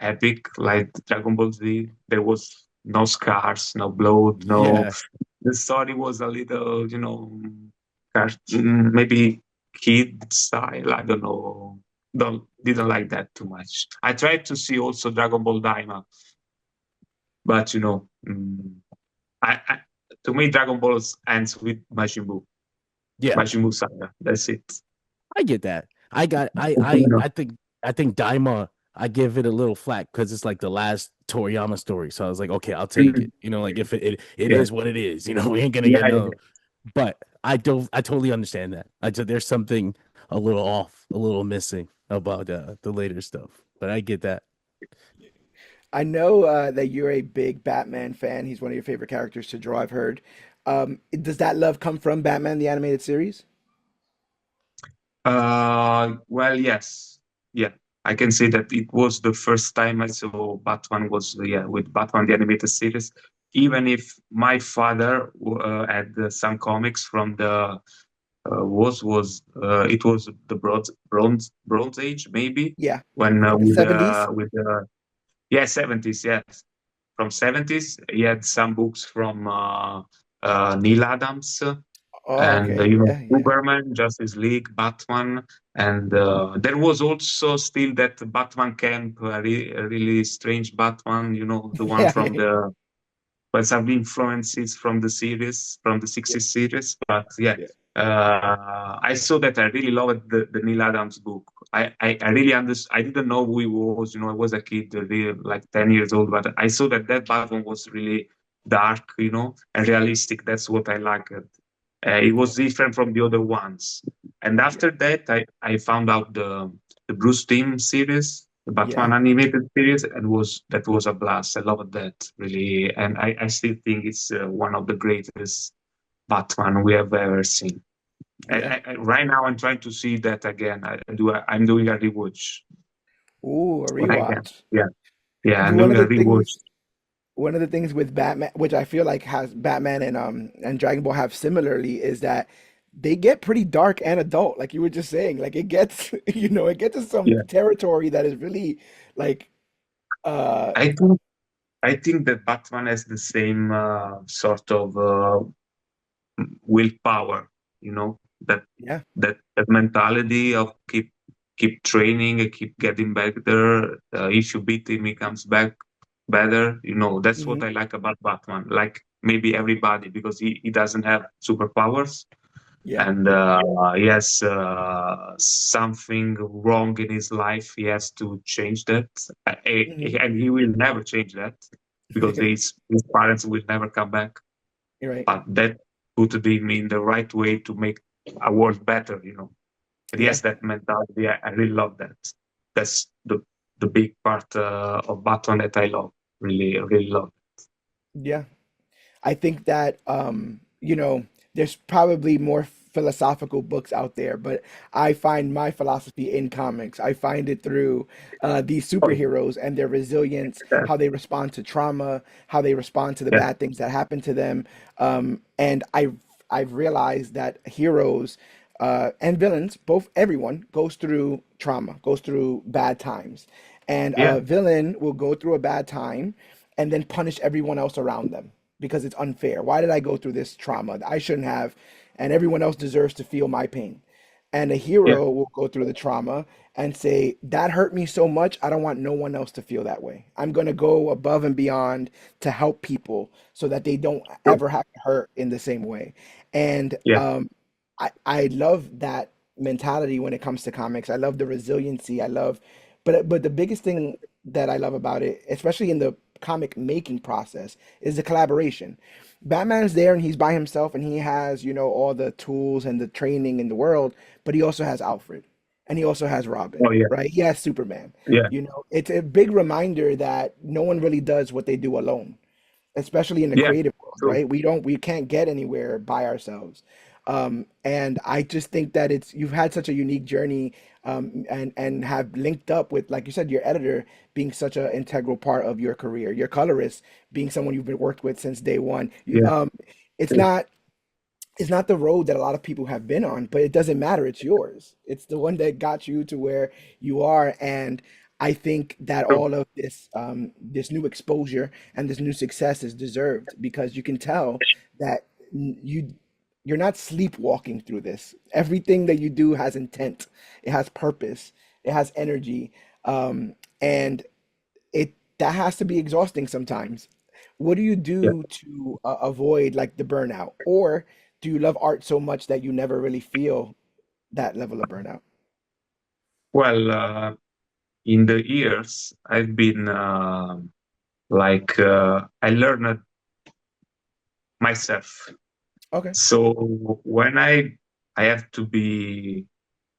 epic like Dragon Ball Z. There was no scars, no blood, no. Yeah. The story was a little, maybe kid style. I don't know. Don't Didn't like that too much. I tried to see also Dragon Ball Daima, but I to me Dragon Ball ends with Majin Buu. Yeah. Majin Buu Saga. That's it. I get that. I got. You know? I think Daima. I give it a little flack because it's like the last Toriyama story. So I was like, okay, I'll take Mm, it. Like if it yeah, is what it is. We ain't gonna yeah, get no. yeah. But I totally understand that. There's something a little off, a little missing about the later stuff. But I get that. I know that you're a big Batman fan. He's one of your favorite characters to draw, I've heard. Does that love come from Batman, the animated series? Well, yes, yeah. I can say that it was the first time I saw Batman was with Batman the animated series. Even if my father had some comics from the was it was the bronze age maybe Yeah, when like the 70s. with the yeah 70s, yes, from 70s he had some books from Neil Adams, Oh, and okay. Yeah, yeah. Superman, Justice League, Batman, and there was also still that Batman camp, really strange Batman, the one Yeah, from yeah, the but some influences from the series, from the yeah, 60s series. But yeah, yeah, I saw that. I really loved the Neil Adams book. I really understood. I didn't know who he was. I was a kid, really, like 10 years old, but I saw that Batman was really dark, and realistic. That's what I liked. It yeah, was different from the other ones. And yeah, after that, I found out the Bruce Timm series, the Batman yeah, animated series, and that was a blast. I loved that really, and I still think it's one of the greatest Batman we have ever seen. yeah. Right now, I'm trying to see that again. I'm doing a rewatch Ooh, a when I can. rewatch. Yeah, yeah, I do I'm one doing of a the rewatch. things. one of the things with Batman, which I feel like has Batman and Dragon Ball have similarly, is that they get pretty dark and adult, like you were just saying. Like it gets, it gets to some Yeah, territory that is really like, uh, I think I think that Batman has the same sort of willpower, you know, that yeah, that mentality of keep training and keep getting better. If you beat him, he comes back better. You know, that's what hmm I like about Batman. Like maybe everybody, because he doesn't have superpowers, yeah, and he has something wrong in his life. He has to change that, hmm and he will never change that because his parents will never come back. you're right. But that put him in the right way to make a world better. You know, and he Yeah, has that mentality. I really love that. That's the big part of Batman that I love. Really, really love. yeah. I think that there's probably more philosophical books out there, but I find my philosophy in comics. I find it through these Oh, superheroes and their resilience, yeah, how they respond to trauma, how they respond to the yeah, bad things that happen to them. And I've realized that heroes and villains, both everyone goes through trauma, goes through bad times, and yeah, a villain will go through a bad time and then punish everyone else around them because it's unfair. Why did I go through this trauma? I shouldn't have, and everyone else deserves to feel my pain. And a yeah, hero will go through the trauma and say, that hurt me so much, I don't want no one else to feel that way. I'm going to go above and beyond to help people so that they don't yeah, ever have to hurt in the same way. And yeah, I love that mentality when it comes to comics. I love the resiliency. But the biggest thing that I love about it, especially in the comic making process, is the collaboration. Batman's there and he's by himself and he has, all the tools and the training in the world, but he also has Alfred and he also has Robin, oh yeah, right? He has Superman. yeah, It's a big reminder that no one really does what they do alone, especially in the yeah. creative world, True. right? We can't get anywhere by ourselves. And I just think that you've had such a unique journey, and have linked up with, like you said, your editor being such an integral part of your career, your colorist being someone you've been worked with since day one. Yeah, It's not it's not the road that a lot of people have been on, but it doesn't matter. It's yours. It's the one that got you to where you are. And I think that true. all of this new exposure and this new success is deserved because you can tell that you're not sleepwalking through this. Everything that you do has intent. It has purpose. It has energy. And that has to be exhausting sometimes. What do you Yeah. do to avoid like the burnout? Or do you love art so much that you never really feel that level of burnout? Well, in the years, I've been I learned myself. Okay. So when I have to be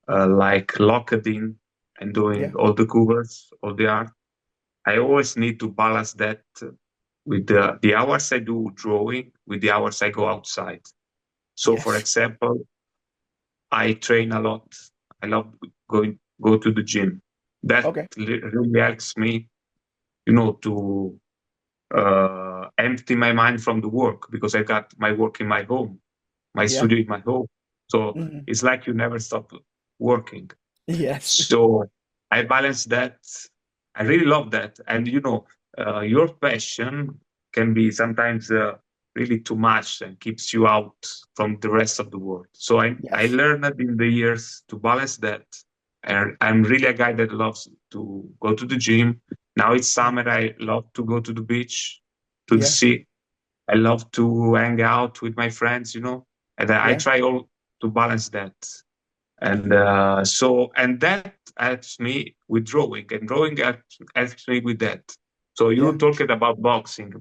like locked in and doing Yeah. all the covers, all the art, I always need to balance that with the hours I do drawing with the hours I go outside. So, for Yes. example, I train a lot. I love go to the gym. That Okay. really helps me, to empty my mind from the work because I got my work in my home, my Yeah. studio in my home. So hmm it's like you never stop working. Yes. So I balance that. I really love that. And your passion can be sometimes really too much and keeps you out from the rest of the world. So I Yes. learned in the years to balance that. And I'm really a guy that loves to go to the gym. Now it's Mhm. summer. I love to go to the beach, to the Yeah. sea. I love to hang out with my friends, and I Yeah. try all to balance that. And and that helps me with drawing, and drawing helps me with that. So you Yeah. talked about boxing.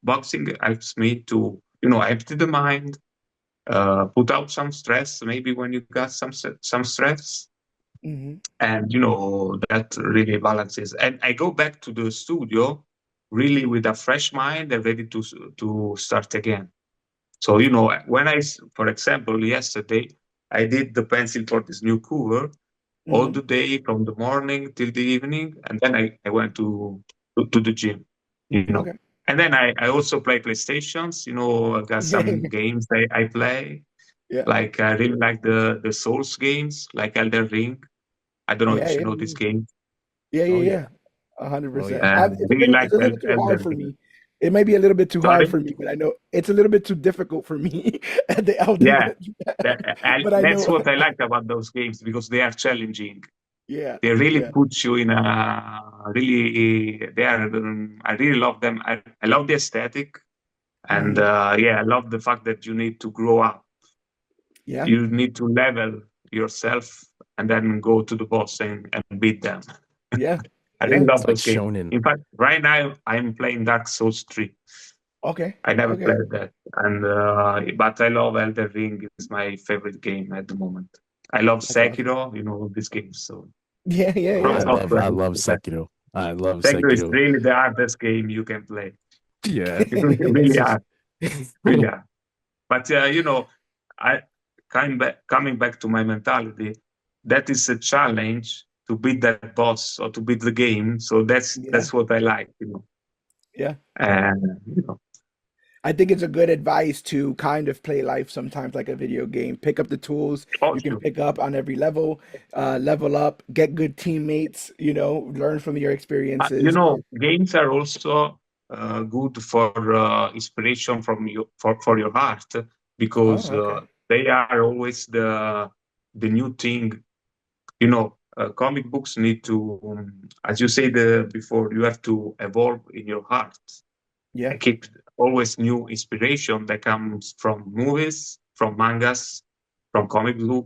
Boxing helps me to, empty the mind, put out some stress, maybe when you got some stress, hmm and that really balances. And I go back to the studio really with a fresh mind and ready to start again. So, when for example, yesterday, I did the pencil for this new cover all hmm the day from the morning till the evening. And then I went to the gym, you know. Okay. And then I also play PlayStations. I got some games I play. Yeah. Like I really like the Souls games, like Elden Ring. I don't know Yeah, if you yeah, know this game. yeah, Oh yeah, yeah. yeah. A hundred Oh percent. yeah. I really like It's a little too hard Elden for Ring. me. It may be a little bit too hard Sorry? for me, but I know it's a little bit too difficult for me at the Elden Yeah, Ring. But I that's know, what I like about those games because they are challenging. yeah, They really yeah, put you in a really. They are. I really love them. I love the aesthetic, and hmm yeah, I love the fact that you need to grow up. yeah, You need to level yourself and then go to the boss and beat them. yeah, I really yeah. It's love like those games. shonen. In fact, right now I'm playing Dark Souls 3. Okay, I never okay. played that, and but I love Elden Ring. It's my favorite game at the moment. I love That's awesome. Sekiro. This game. So Yeah, yeah, From yeah. Software I is love the best. Sekiro. I love Sekiro is Sekiro. really the hardest game you can play. Yeah. It's It's really just hard, really hard. But I coming back to my mentality. That is a challenge to beat that boss or to beat the game. So Yeah, that's what I like. yeah. And I think it's a good advice to kind of play life sometimes like a video game. Pick up the tools you can also, pick up on every level, level up, get good teammates, learn from your experiences. games are also good for inspiration from you for your heart because Oh, okay. they are always the new thing. Comic books need to, as you said before, you have to evolve in your heart Yeah. and keep always new inspiration that comes from movies, from mangas, from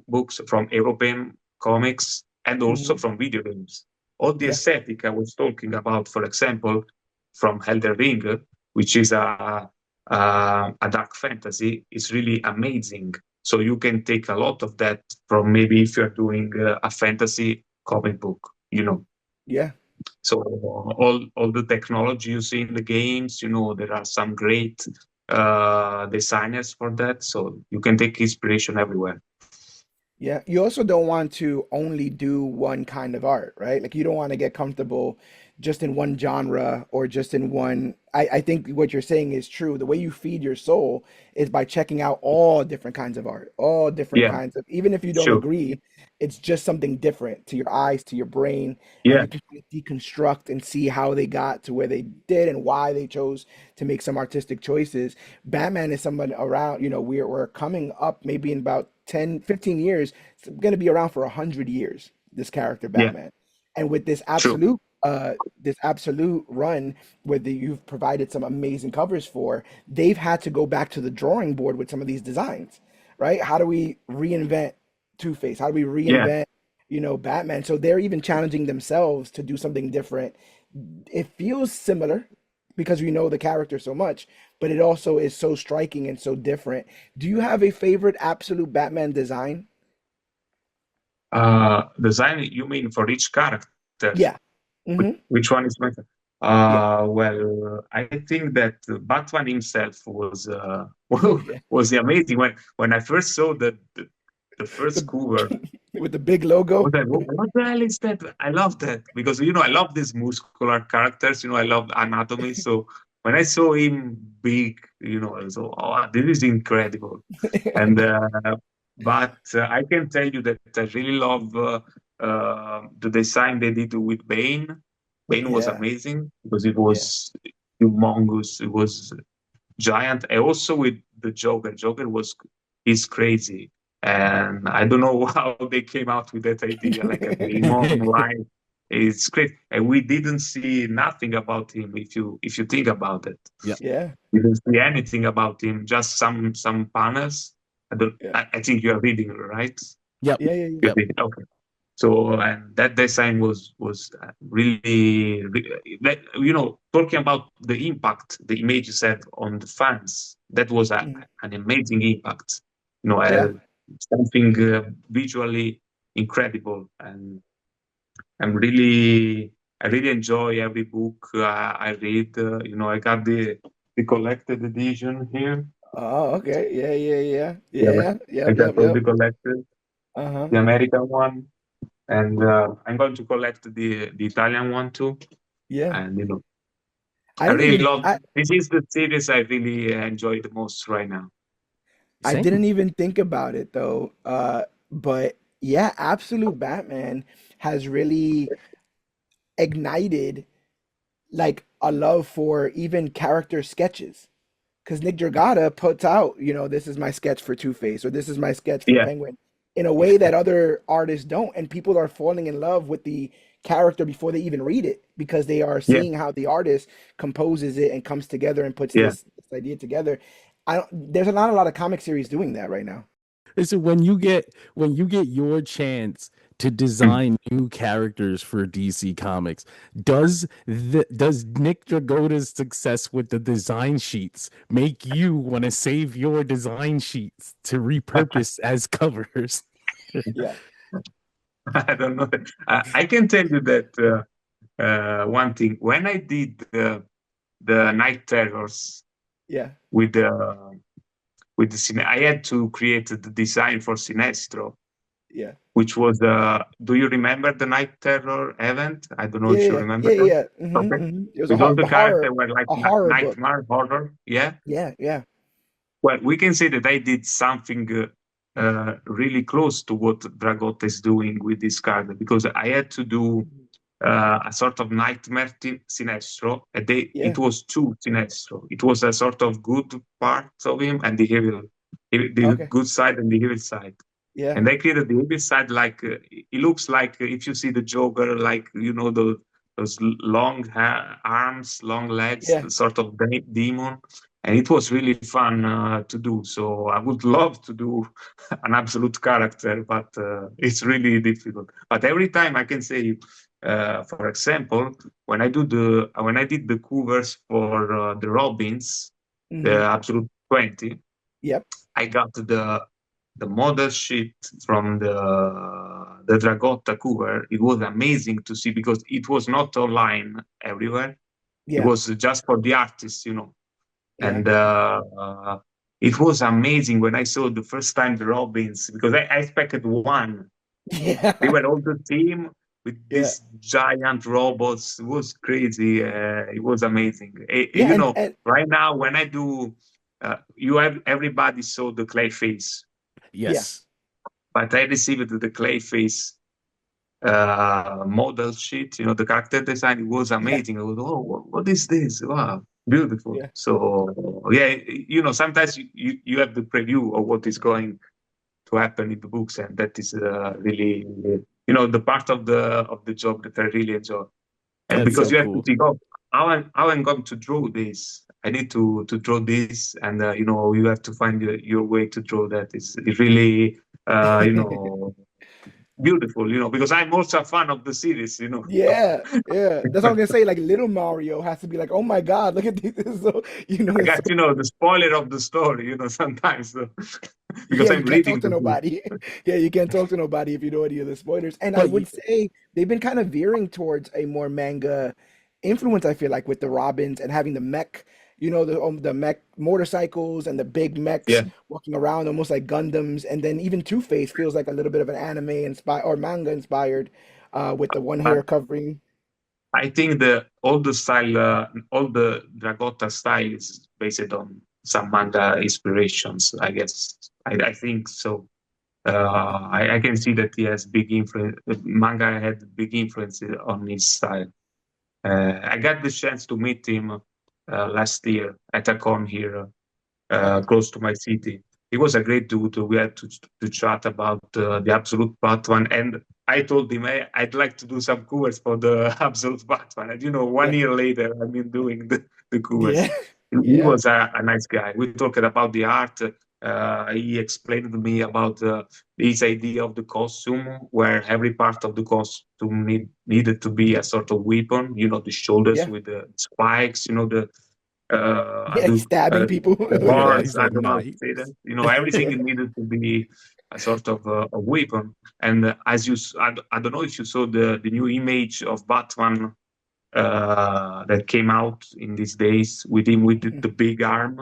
books, from European comics, and also hmm from video games. All the Yeah. aesthetic I was talking about, for example, from Elden Ring, which is a dark fantasy, is really amazing. So you can take a lot of that from maybe if you're doing a fantasy comic book. Yeah. So all the technology you see in the games, there are some great designers for that. So you can take inspiration everywhere. Yeah, you also don't want to only do one kind of art, right? Like you don't want to get comfortable just in one genre or just in one. I think what you're saying is true. The way you feed your soul is by checking out all different kinds of art, all different Yeah, kinds of, even if you don't sure. agree, it's just something different to your eyes, to your brain, and Yeah, you can deconstruct and see how they got to where they did and why they chose to make some artistic choices. Batman is someone around, we're coming up maybe in about 10, 15 years. It's going to be around for 100 years, this character, yeah, Batman. And with true. this absolute run where you've provided some amazing covers for, they've had to go back to the drawing board with some of these designs, right? How do we reinvent Two-Face? How do we Yeah. reinvent, Batman? So they're even challenging themselves to do something different. It feels similar because we know the character so much, but it also is so striking and so different. Do you have a favorite absolute Batman design? Design, you mean for each character? Yeah. Mm-hmm. Which one is my? Yeah. Well, I think that Batman himself was Yeah. was amazing when I first saw the first The cover. with the big I logo. was like, what the hell is that? I love that because I love these muscular characters. I love anatomy. So when I saw him big, I was like, oh, this is incredible. And but I can tell you that I really love the design they did with Bane. Bane was Yeah. amazing because it Yeah. was humongous. It was giant. And also with the Joker. Joker is crazy. And I don't know how they came out with that idea, like a demon line. It's great. And we didn't see nothing about him if you think about it. Yep. Yeah. We didn't see anything about him, just some panels. I don't Yeah. I think you are reading, right? Yep. Yeah. Yeah. You're Yep. reading. Okay. So and that design was really, talking about the impact the images had on the fans. That was Mhm. an amazing impact. Yeah. Something visually incredible, and I'm really I really enjoy every book I read. I got the collected edition here. Oh, okay. Yeah. Yeah. Yeah. Yeah, Yeah. I Yep. got Yep. all Yep. the collected, Uh-huh. the American one, and I'm going to collect the Italian one too. Yeah. And I I didn't really even love this is the series I really enjoy the most right now. I didn't Same. even think about it though. But yeah, Absolute Batman has really ignited like a love for even character sketches. Because Nick Dragata puts out, this is my sketch for Two-Face or this is my sketch for Yeah, Penguin in a way that other artists don't. And people are falling in love with the character before they even read it because they are yeah, seeing how the artist composes it and comes together and puts yeah. this idea together. I don't, there's not a lot of comic series doing that right now. So when you get your chance to design new characters for DC Comics, does Nick Dragota's success with the design sheets make you want to save your design sheets to repurpose as covers? Yeah, I don't know. I can tell you that one thing. When I did the Night Terrors yeah, with the I had to create the design for Sinestro, yeah. which was do you remember the Night Terror event? I don't know Yeah, if you yeah, remember yeah, yeah, that. yeah. Okay. It was With all the a characters were like horror book. nightmare horror. Yeah. Yeah, yeah, Well, we can say that I did something really close to what Dragotta is doing with this card because I had to do mhm, a sort of nightmare Sinestro. And it yeah. was two Sinestro. It was a sort of good part of him and the evil, the Okay, good side and the evil side. yeah, And they created the evil side like it looks like if you see the Joker, like those long arms, long legs, yeah. the sort of demon. And it was really fun to do. So I would love to do an absolute character, but it's really difficult. But every time I can say, for example, when I did the covers for the Robins, the Hmm. Absolute 20, Yep. I got the model sheet from the Dragotta cover. It was amazing to see because it was not online everywhere. It Yeah, was just for the artists. yeah, And it was amazing when I saw the first time the Robins because I expected one. They yeah, were all the team with yeah, these giant robots. It was crazy. It was amazing. yeah. And Right now when I do, you have everybody saw the clay face, yeah, Yes. but I received the clay face model sheet. The character design it was yeah, amazing. I was, oh, what is this? Wow, beautiful. yeah, So yeah, sometimes you have the preview of what is going to happen in the books, and that is really the part of the job that I really enjoy. And That's because so you have to cool. think, oh, how I'm going to draw this. I need to draw this, and you have to find your way to draw that. It's really beautiful, because I'm also a fan of the series. yeah, yeah. That's what I'm gonna say. Like little Mario has to be like, oh my God, look at this. This is so I it's got, so the spoiler of the story, sometimes, because yeah, you I'm can't reading talk to the book. nobody. Yeah, you can't talk to nobody if you know any of the spoilers. And I But would say they've been kind of veering towards a more manga influence, I feel like, with the Robins and having the mech, the mech motorcycles and the big mechs Yeah. walking around almost like Gundams. And then even Two-Face feels like a little bit of an anime inspired or manga inspired with the one But hair covering. I think all the Dragotta style is based on some manga inspirations, I guess. I think so. I can see that he has big influence. Manga had big influence on his style. I got the chance to meet him last year at a con here Okay. close to my city. He was a great dude. We had to chat about the Absolute Batman, and I told him, hey, I'd like to do some covers for the Absolute Batman. And 1 year later, I've been doing the covers. Yeah. He Yeah. was a nice guy. We talked about the art. He explained to me about his idea of the costume, where every part of the costume needed to be a sort of weapon. The shoulders Yeah. with the spikes. The I Yeah. do Stabbing people the with yeah, the he horns. I said don't know how to say nice. that. Everything yeah. needed to be a sort of a weapon. And I don't know if you saw the new image of Batman that came out in these days with him with Mhm. the big arm.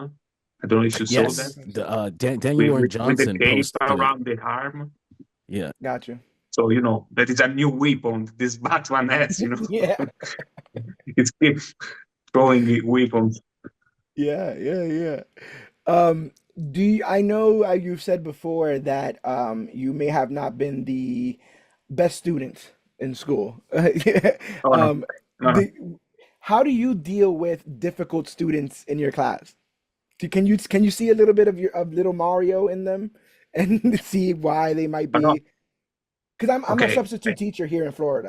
I don't know if you saw that Yes, Okay. the Daniel with Warren with the Johnson cape posted it. around the arm. Yeah, Gotcha. So that is a new weapon this Batman has. Yeah. It's throwing weapons. Yeah, yeah, yeah. Um, I know you've said before that you may have not been the best student in school. Oh no, Um, no, no. the, how do you deal with difficult students in your class? Can you see a little bit of little Mario in them and see why they might Oh, no. be? Because I'm a Okay, substitute teacher here in Florida.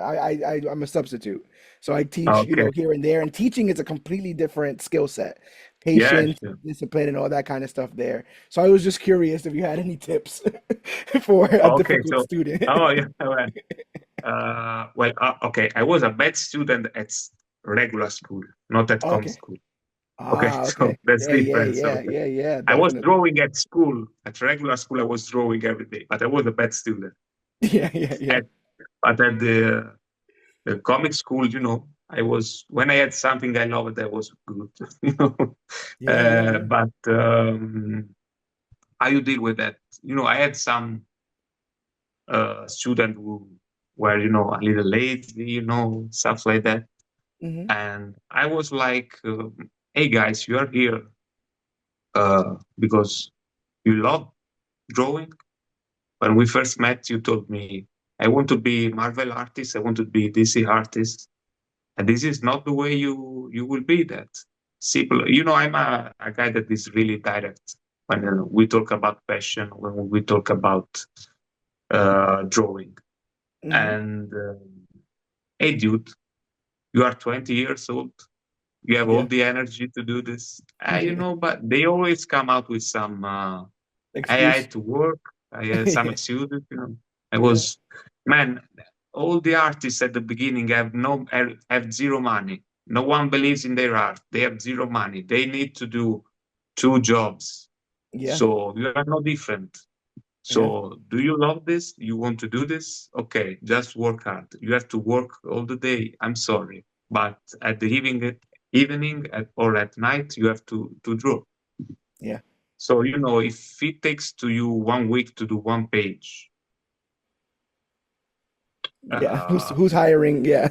I'm a substitute, so I teach, okay. here and there. And teaching is a completely different skill set, Yes. patience, discipline, and all that kind of stuff there. So I was just curious if you had any tips for a Okay. difficult So, student. oh yeah. Okay. I was a bad student at regular school, not at comm Okay. school. Okay, Ah, so okay. that's Yeah, yeah, different. So yeah, yeah, yeah. I was Definitely. drawing at school. At regular school, I was drawing every day, but I was a bad student. Yeah, yeah, yeah. At but at the comic school, I was when I had something I loved, I was good. You know, Yeah, yeah, yeah. but how you deal with that? I had some student who were a little lazy, stuff like that, Hmm. and I was like, "Hey guys, you are here because you love drawing." When we first met, you told me, "I want to be Marvel artist. I want to be DC artist." And this is not the way you will be that. Simple. I'm a guy that is really direct when we talk about passion, when we talk about drawing. Hmm. And hey, dude, you are 20 years old. You have all Yeah. the energy to do this. But they always come out with some. I Excuse. had to work. I had some Yeah. excuses. I Yeah. was, man. All the artists at the beginning have zero money. No one believes in their art. They have zero money. They need to do two jobs. Yeah. So you are no different. Yeah. So do you love this? You want to do this? Okay, just work hard. You have to work all the day. I'm sorry, but at the or at night, you have to draw. Yeah. So, if it takes to you 1 week to do one page, Yeah. Who's uh, who's hiring? Yeah.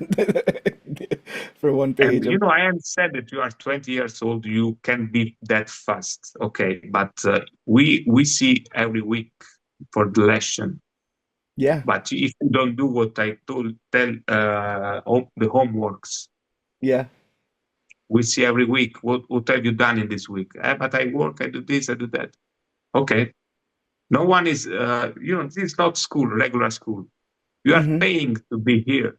For one and page. I understand that you are 20 years old, you can be that fast, okay? But we see every week for the lesson. Yeah. But if you don't do what I tell the homeworks, Yeah. we see every week. What have you done in this week? But I work, I do this, I do that. Okay. No one is, this is not school, regular school. You are Hmm. paying to be here.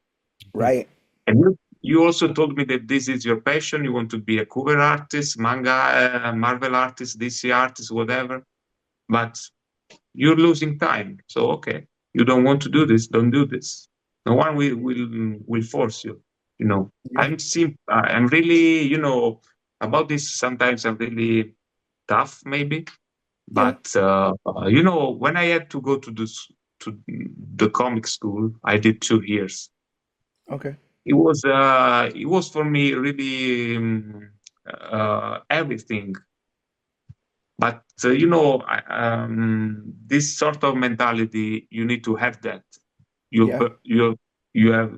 Right. And you also told me that this is your passion. You want to be a cover artist, manga, Marvel artist, DC artist, whatever. But you're losing time. So okay, you don't want to do this. Don't do this. No one will force you. Yeah. I'm really about this. Sometimes I'm really tough, maybe. Yeah. But when I had to go to the comic school, I did 2 years. Okay. It was for me really everything. But this sort of mentality, you need to have that. You Yeah. bu- you have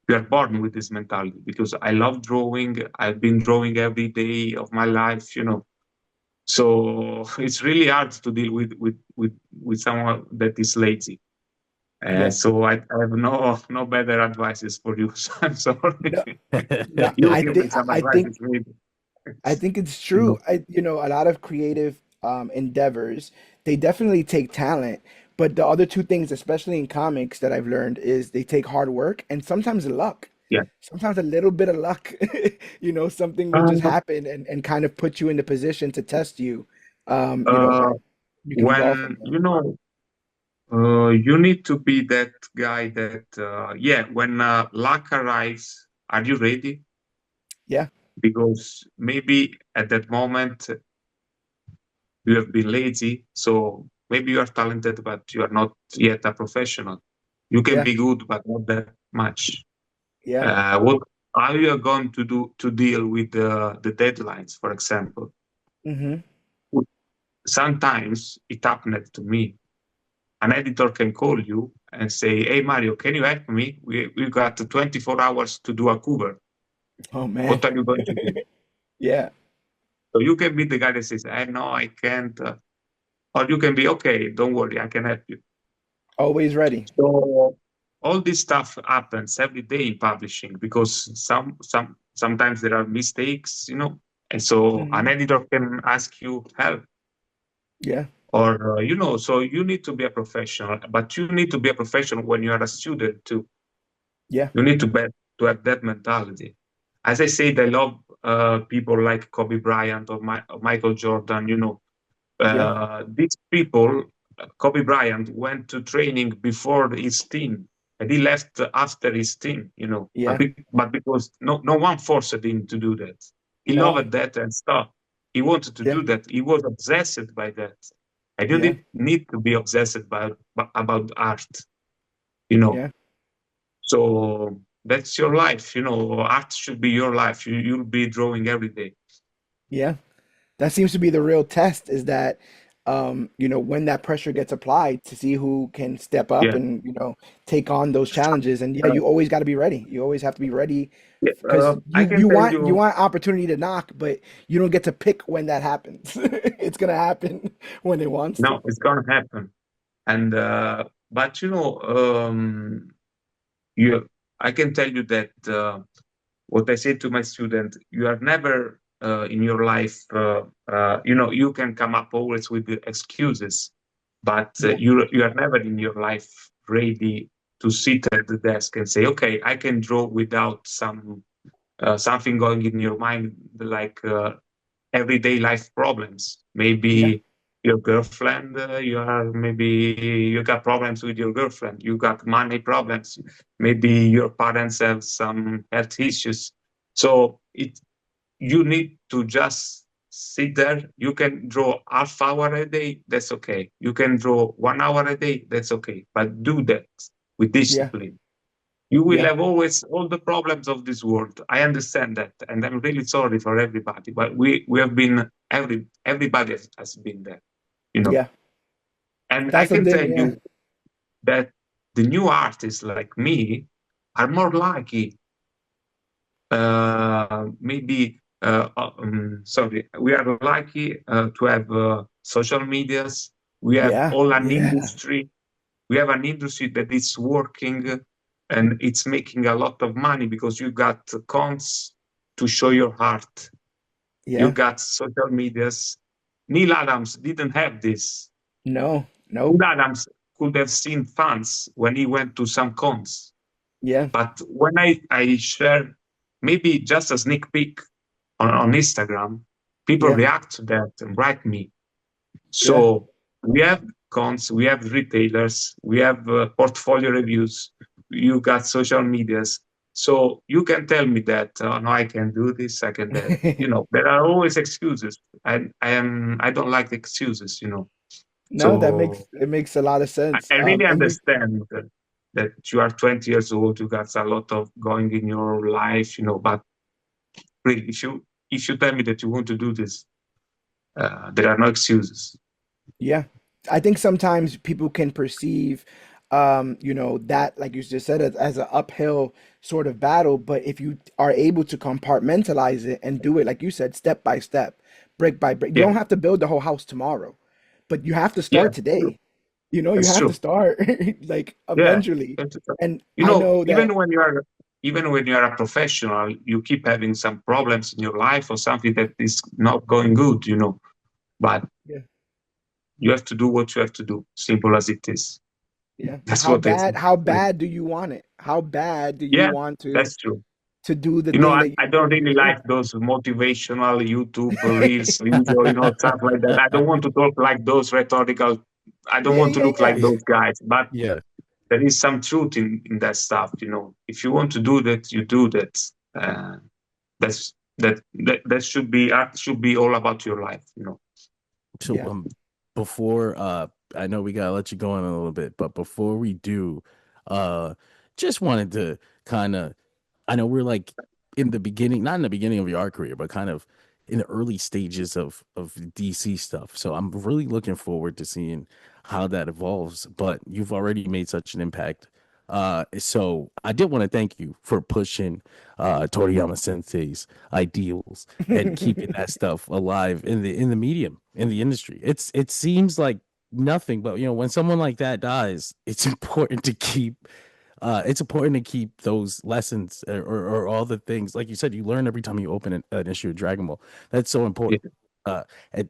you are born with this mentality because I love drawing. I've been drawing every day of my life. So it's really hard to deal with someone that is lazy. Yeah. So I have no better advices for you. So I'm sorry. No, no, You I give me think some I think advices, maybe. I think it's You true. know. A lot of creative endeavors, they definitely take talent, but the other two things, especially in comics that I've learned, is they take hard work and sometimes luck. Yeah. Sometimes a little bit of luck, something will just Uh, happen and kind of put you in the position to test you. uh, And you can evolve from when there. you need to be that guy that yeah. When luck arrives, are you ready? Yeah, Because maybe at that moment you have been lazy, so maybe you are talented, but you are not yet a professional. You can yeah, be good, but not that much. yeah. What are you going to do to deal with the deadlines, for example? Hmm. Sometimes it happened to me. An editor can call you and say, "Hey, Mario, can you help me? We've got 24 hours to do a cover." Oh man. What are you going to do? Yeah. So you can be the guy that says, I know I can't, or you can be, okay, don't worry, I can help you. Always ready. So all this stuff happens every day in publishing because sometimes there are mistakes, and so an Hmm. editor can ask you help, Yeah. or so you need to be a professional, but you need to be a professional when you are a student too. Yeah. You need to have that mentality. As I said, I love people like Kobe Bryant or Michael Jordan. Yeah. These people, Kobe Bryant went to training before his team, and he left after his team. Yeah. But because no one forced him to do that, he No. loved that and stuff. He wanted to Yeah. do that. He was obsessed by that. And you Yeah. need to be obsessed about art. You know, Yeah. so that's your life. Art should be your life. You'll be drawing every day. Yeah. That seems to be the real test is that when that pressure gets applied to see who can step up Yeah. and take on those challenges. And yeah, Uh, you always got to be ready. You always have to be ready yeah, because I you can you tell want you you. want opportunity to knock, but you don't get to pick when that happens. It's gonna happen when it wants to. No, it's gonna happen. And but you, I can tell you that what I say to my student, you are never in your life. You can come up always with the excuses, but Yeah. you are never in your life ready to sit at the desk and say, okay, I can draw without something going in your mind like everyday life problems. Yeah. Maybe your girlfriend, maybe you got problems with your girlfriend, you got money problems, maybe your parents have some health issues. So you need to just sit there. You can draw half hour a day, that's okay. You can draw 1 hour a day, that's okay. But do that with Yeah. discipline. You will Yeah. have always all the problems of this world. I understand that, and I'm really sorry for everybody. But we have been everybody has been there, you know. Yeah. And I That's the can thing. tell Yeah. you that the new artists like me are more lucky. Maybe sorry, we are lucky to have social medias. We have Yeah. all an Yeah. industry. We have an industry that is working and it's making a lot of money because you got cons to show your art. You Yeah. got social medias. Neil Adams didn't have this. No. Nope. Neil Adams could have seen fans when he went to some cons. Yeah. But when I share maybe just a sneak peek on Instagram, people Yeah. react to that and write me. Yeah. So we have cons, we have retailers, we have portfolio reviews, you got social medias. So you can tell me that, oh, no, I can do this, I can that. There are always excuses. I don't like excuses. No, So it makes a lot of sense. I really And you, understand that you are 20 years old, you got a lot of going in your life, but really, if you tell me that you want to do this, there are no excuses. yeah, I think sometimes people can perceive, that, like you just said, as an uphill sort of battle. But if you are able to compartmentalize it and do it, like you said, step by step, brick by brick, you Yeah, don't have to build the whole house tomorrow, but you have to yeah, start today. You that's have to true. start like Yeah, eventually. that's true. And I know that, Even when you are a professional, you keep having some problems in your life or something that is not going good. But yeah, you have to do what you have to do, simple as it is. yeah. That's what I think. How bad do you want it? How bad do you Yeah, want that's true. to do the You know, thing I, that I don't you really do? like those motivational YouTube reels, stuff like that. I don't want to talk like those rhetorical. I don't Yeah, want to yeah, look yeah. like those guys. But Yeah. there is some truth in that stuff. If you want to do that, you do that. Uh, that should be art should be all about your life. So Yeah. before I know we gotta let you go in a little bit, but before we do, uh just wanted to kind of I know we're like in the beginning, not in the beginning of your art career, but kind of in the early stages of DC stuff. So I'm really looking forward to seeing how that evolves. But you've already made such an impact So I did want to thank you for pushing Toriyama Sensei's ideals and keeping that stuff alive in the medium, in the industry. It seems like nothing, but when someone like that dies, it's important to keep those lessons, or all the things, like you said, you learn every time you open an issue of Dragon Ball. That's so Yeah. important. And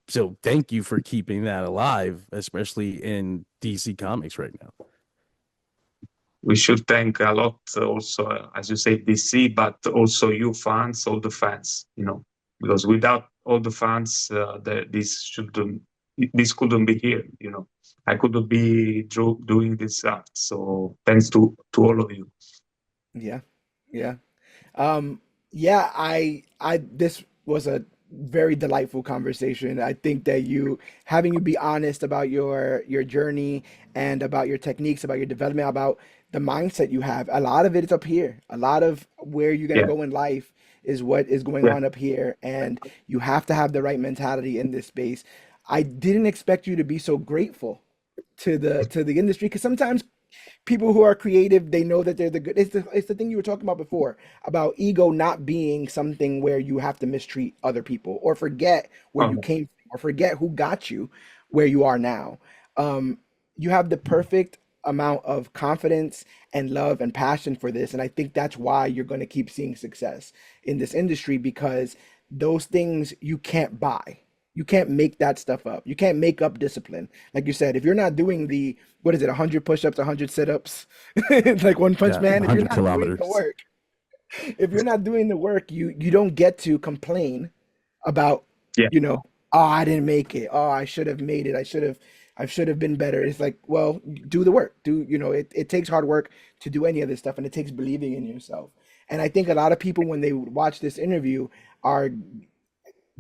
so thank you for keeping that alive, especially in DC Comics right now. We should thank a lot also, as you say, DC, but also you fans, all the fans, because without all the fans, this couldn't be here, I couldn't be doing this art. So thanks to all of you. Yeah, yeah. Um, yeah, this was a very delightful conversation. I think that having you be honest about your journey and about your techniques, about your development, about the mindset you have. A lot of it is up here. A lot of where you're gonna Yeah, go in life is what is going yeah. on up here, and you have to have the right mentality in this space. I didn't expect you to be so grateful to the industry, because sometimes people who are creative, they know that they're the good. It's the thing you were talking about before, about ego not being something where you have to mistreat other people or forget where you Oh, came from or forget who got you where you are now. um, you have the perfect amount of confidence and love and passion for this, and I think that's why you're going to keep seeing success in this industry, because those things you can't buy. You can't make that stuff up. You can't make up discipline. Like you said, if you're not doing the, what is it, 100 push-ups, 100 sit-ups, like One Punch Yeah, Man, if you're 100 not doing the kilometers. work, if you're not doing the work, you don't get to complain about, yeah, oh, I didn't make it. Oh, I should have made it. I should have been better. It's like, well, do the work. It takes hard work to do any of this stuff, and it takes believing in yourself. And I think a lot of people, when they watch this interview, are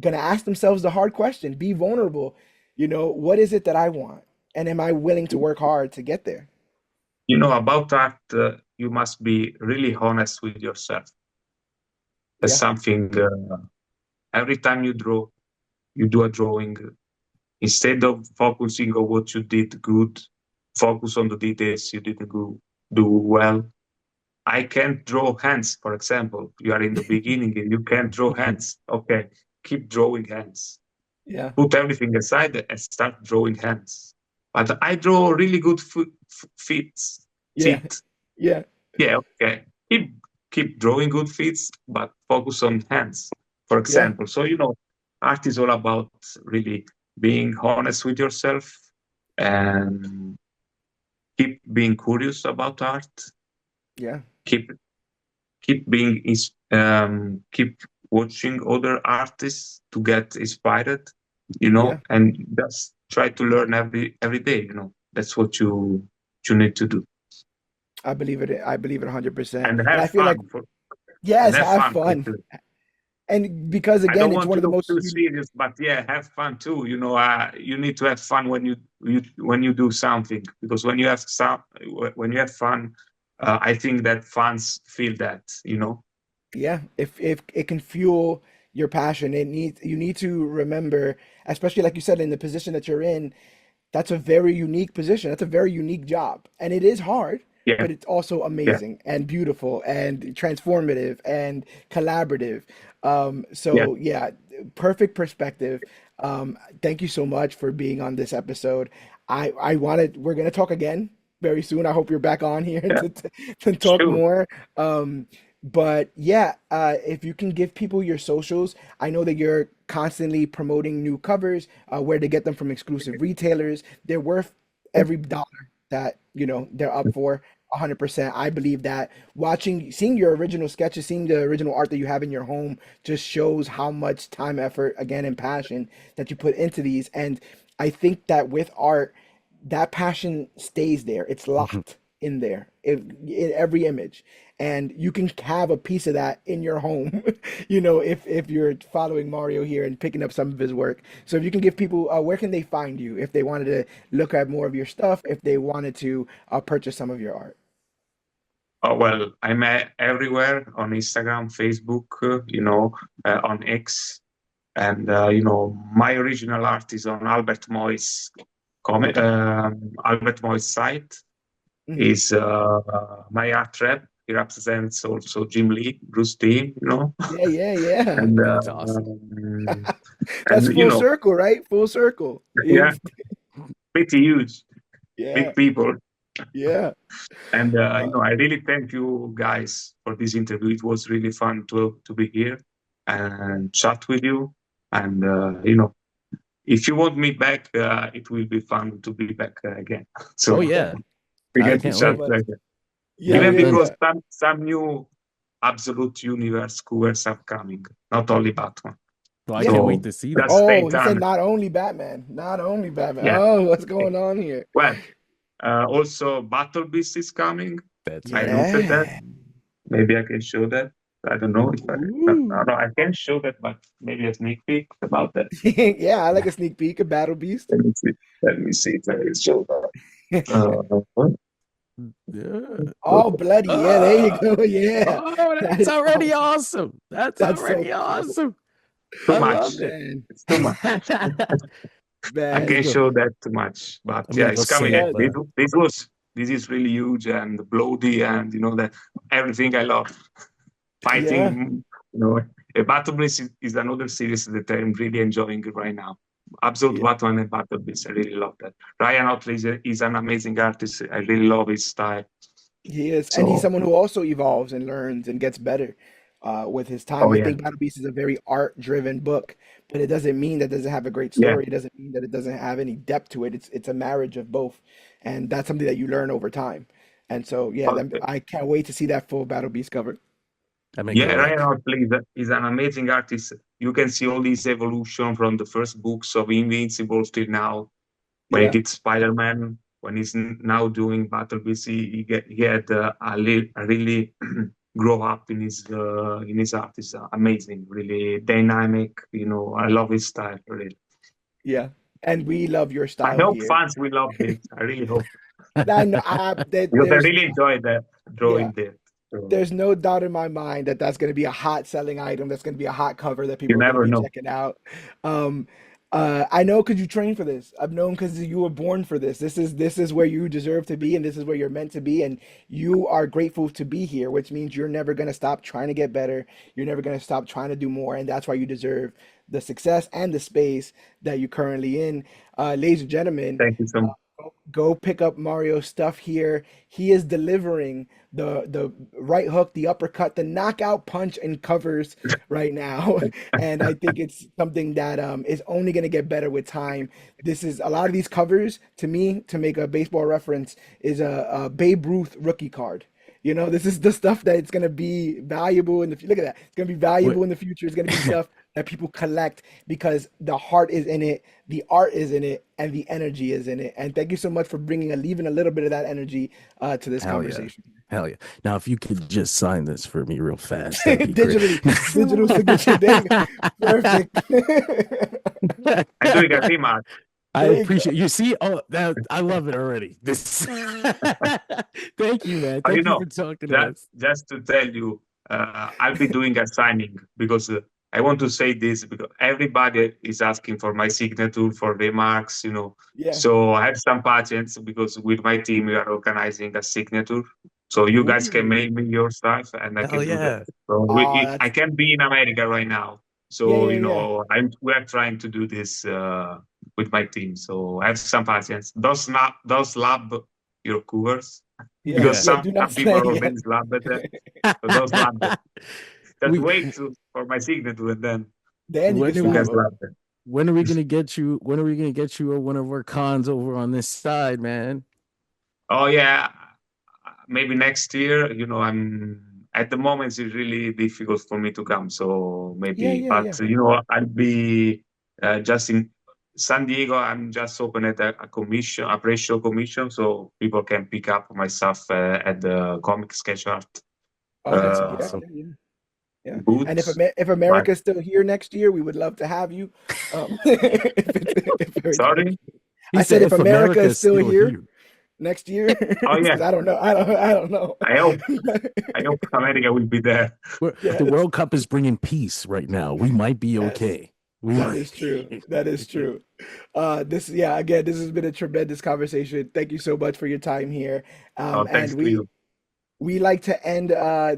gonna ask themselves the hard question, be vulnerable. What is it that I want? And am I willing to work hard to get there? about art, you must be really honest with yourself. That's Yeah, something. Every time you do a drawing. Instead of focusing on what you did good, focus on the details you didn't do well. I can't draw hands, for example. You are in the beginning and you can't draw hands. Okay, keep drawing hands. yeah, Put everything aside and start drawing hands. But I draw really good feet. yeah, Feet. yeah, Yeah, okay. Keep drawing good feet, but focus on hands, for yeah, example. So, art is all about really being honest with yourself and keep being curious about art. yeah, Keep keep watching other artists to get inspired, yeah. and just try to learn every day. That's what you need to do, I believe it 100%. and And have I feel like, fun yes, have have fun for fun. sure. And because I again, don't it's want one to of the look most too serious, but yeah, have fun too. You need to have fun when you do something, because when you have fun, I think that fans feel that. Yeah, if it can fuel your passion, you need to remember, especially like you said, in the position that you're in, that's a very unique position. That's a very unique job. And it is hard, Yeah, but it's also yeah, amazing and beautiful and transformative and collaborative. yeah. So yeah, perfect perspective. Thank you so much for being on this episode. We're gonna talk again very soon. I hope you're back on here Yeah, to talk sure. more. But yeah, if you can give people your socials, I know that you're constantly promoting new covers, where to get them from exclusive retailers. They're worth every dollar that they're up for. 100%. I believe that seeing your original sketches, seeing the original art that you have in your home, just shows how much time, effort, again, and passion that you put into these. And I think that with art, that passion stays there. It's locked in there, in every image, and you can have a piece of that in your home. If you're following Mario here and picking up some of his work. So if you can give people, where can they find you if they wanted to look at more of your stuff, if they wanted to purchase some of your art? Oh, well, I'm everywhere on Instagram, Facebook, on X, and my original art is on Albert Moy's Okay. Albert Moy's site. Mhm. is my art rep. He represents also Jim Lee, Bruce Team, Yeah, yeah, yeah. and That's awesome. That's and full circle, right? Full circle. yeah, You've, pretty huge, yeah, big people. yeah. And Uh, I really thank you guys for this interview. It was really fun to be here and chat with you. And if you want me back, it will be fun to be back again. Oh So yeah, we I get to thank you can't so chat wait. much. later. Yeah, Yeah, Even yeah, then because yeah. some new absolute universe covers are coming, not only Batman. well, I Yeah. can't wait So to see them. just stay Oh, he said tuned. not only Batman, not only Batman. Yeah. Oh, what's going on here? Well, also Battle Beast is coming. That's I right. looked at that. Yeah. Maybe I can show that. I don't know if I. No, Ooh. no, I can show that, but maybe a sneak peek about that. Yeah, I like a sneak peek of Battle Beast. Let me see. Let me see if I can show that. Uh, Yeah. All bloody. Yeah, there you Ah, go. Yeah. oh, That that's is already awesome. awesome. That's That's so already cool. awesome. too I much. love it. Man, It's too much. I I'm man. gonna can go. show that too much, but I'm yeah, gonna go it's coming. save. Yes. This is really huge and bloody, and that everything I love. Yeah. Fighting, Battle Beast is another series that I'm really enjoying right now. Absolute Yeah. Batman and Battle Beast. I really love that. Ryan Otley is an amazing artist. I really love his style. He is. And he's So, someone who also evolves and learns and gets better with his time. oh I yeah, think Battle Beast is a very art-driven book, but it doesn't mean that it doesn't have a great yeah, story. It doesn't mean that it doesn't have any depth to it. It's a marriage of both. And that's something that you learn over time. And so, yeah, okay. I can't wait to see that full Battle Beast cover. I'm gonna Yeah. go Ryan look. Otley is an amazing artist. You can see all this evolution from the first books of Invincible till now. When he Yeah. did Spider-Man, when he's now doing Battle Beast, he had a really grow up in his art. It's amazing, really dynamic. I love his style. Really, Yeah. And we love your I style hope here. fans will love it. I really hope I know because I really enjoy that yeah. drawing that. So There's no doubt in my mind that that's going to be a hot selling item. That's going to be a hot cover that you people are going to never be know. checking out. Um, I know because you trained for this. I've known because you were born for this. This is where you deserve to be, and this is where you're meant to be. And you are grateful to be here, which means you're never going to stop trying to get better. You're never going to stop trying to do more, and that's why you deserve the success and the space that you're currently in. Ladies and gentlemen, Thank you so much. go pick up Mario's stuff here. He is delivering the right hook, the uppercut, the knockout punch and covers right now. And I think it's something that is only going to get better with time. This is a lot of these covers to me, to make a baseball reference, is a Babe Ruth rookie card. This is the stuff that it's going to be valuable in the future. Look at that. It's going to be Wait, valuable in the future. It's going to be stuff that people collect because the heart is in it, the art is in it, and the energy is in it. And thank you so much for leaving a little bit of that energy to this hell yeah. conversation. Hell yeah. Now, if you could just sign this for me real fast, that'd be great. Digitally, digital signature. There you go. Perfect. I'm doing a rematch. I There you go. appreciate you. See, oh, that I love it already. This, thank you, man. But Thank you for talking to us. just to tell you, I'll be doing a signing because I want to say this because everybody is asking for my signature for remarks. Yeah. So I have some patience because with my team we are organizing a signature. So you guys can Ooh. mail me your stuff and I Hell can do that. yeah. So Oh, I that's can't be in America right now. yeah, So yeah, yeah. we are trying to do this with my team. So I have some patience. Those lab your covers Yeah. because Yeah. Yeah. Do not some people say yeah. already slapped at them. So those slapped them. Just we wait for my signature and then Then you can when are you we can slap them. slap them. when are we gonna get you? When are we gonna get you at one of our cons over on this side, man? Oh yeah, maybe next year. I'm at the moment it's really difficult for me to come. So Yeah, maybe, yeah, but yeah. I'll be just in San Diego. I'm just opening a commission, a pre-show commission, so people can pick up my stuff at the comic sketch art That's Okay. Yeah, uh, awesome. yeah, yeah. Yeah. And booths. if But America's still here next year, we would love to have you. If everything sorry. He I said said, if if America America is is still still here here, next year, Oh yeah. because I don't know. I don't know. I hope I hope America will be there. the Yes. World Cup is bringing peace right now. We might be Yes. okay. That is true. That is true. Again, this has been a tremendous conversation. Thank you so much for your time here. Oh, And thanks to you. we like to end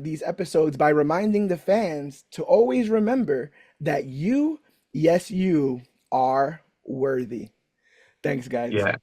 these episodes by reminding the fans to always remember that you, yes, you are worthy. Thanks, guys. Yeah.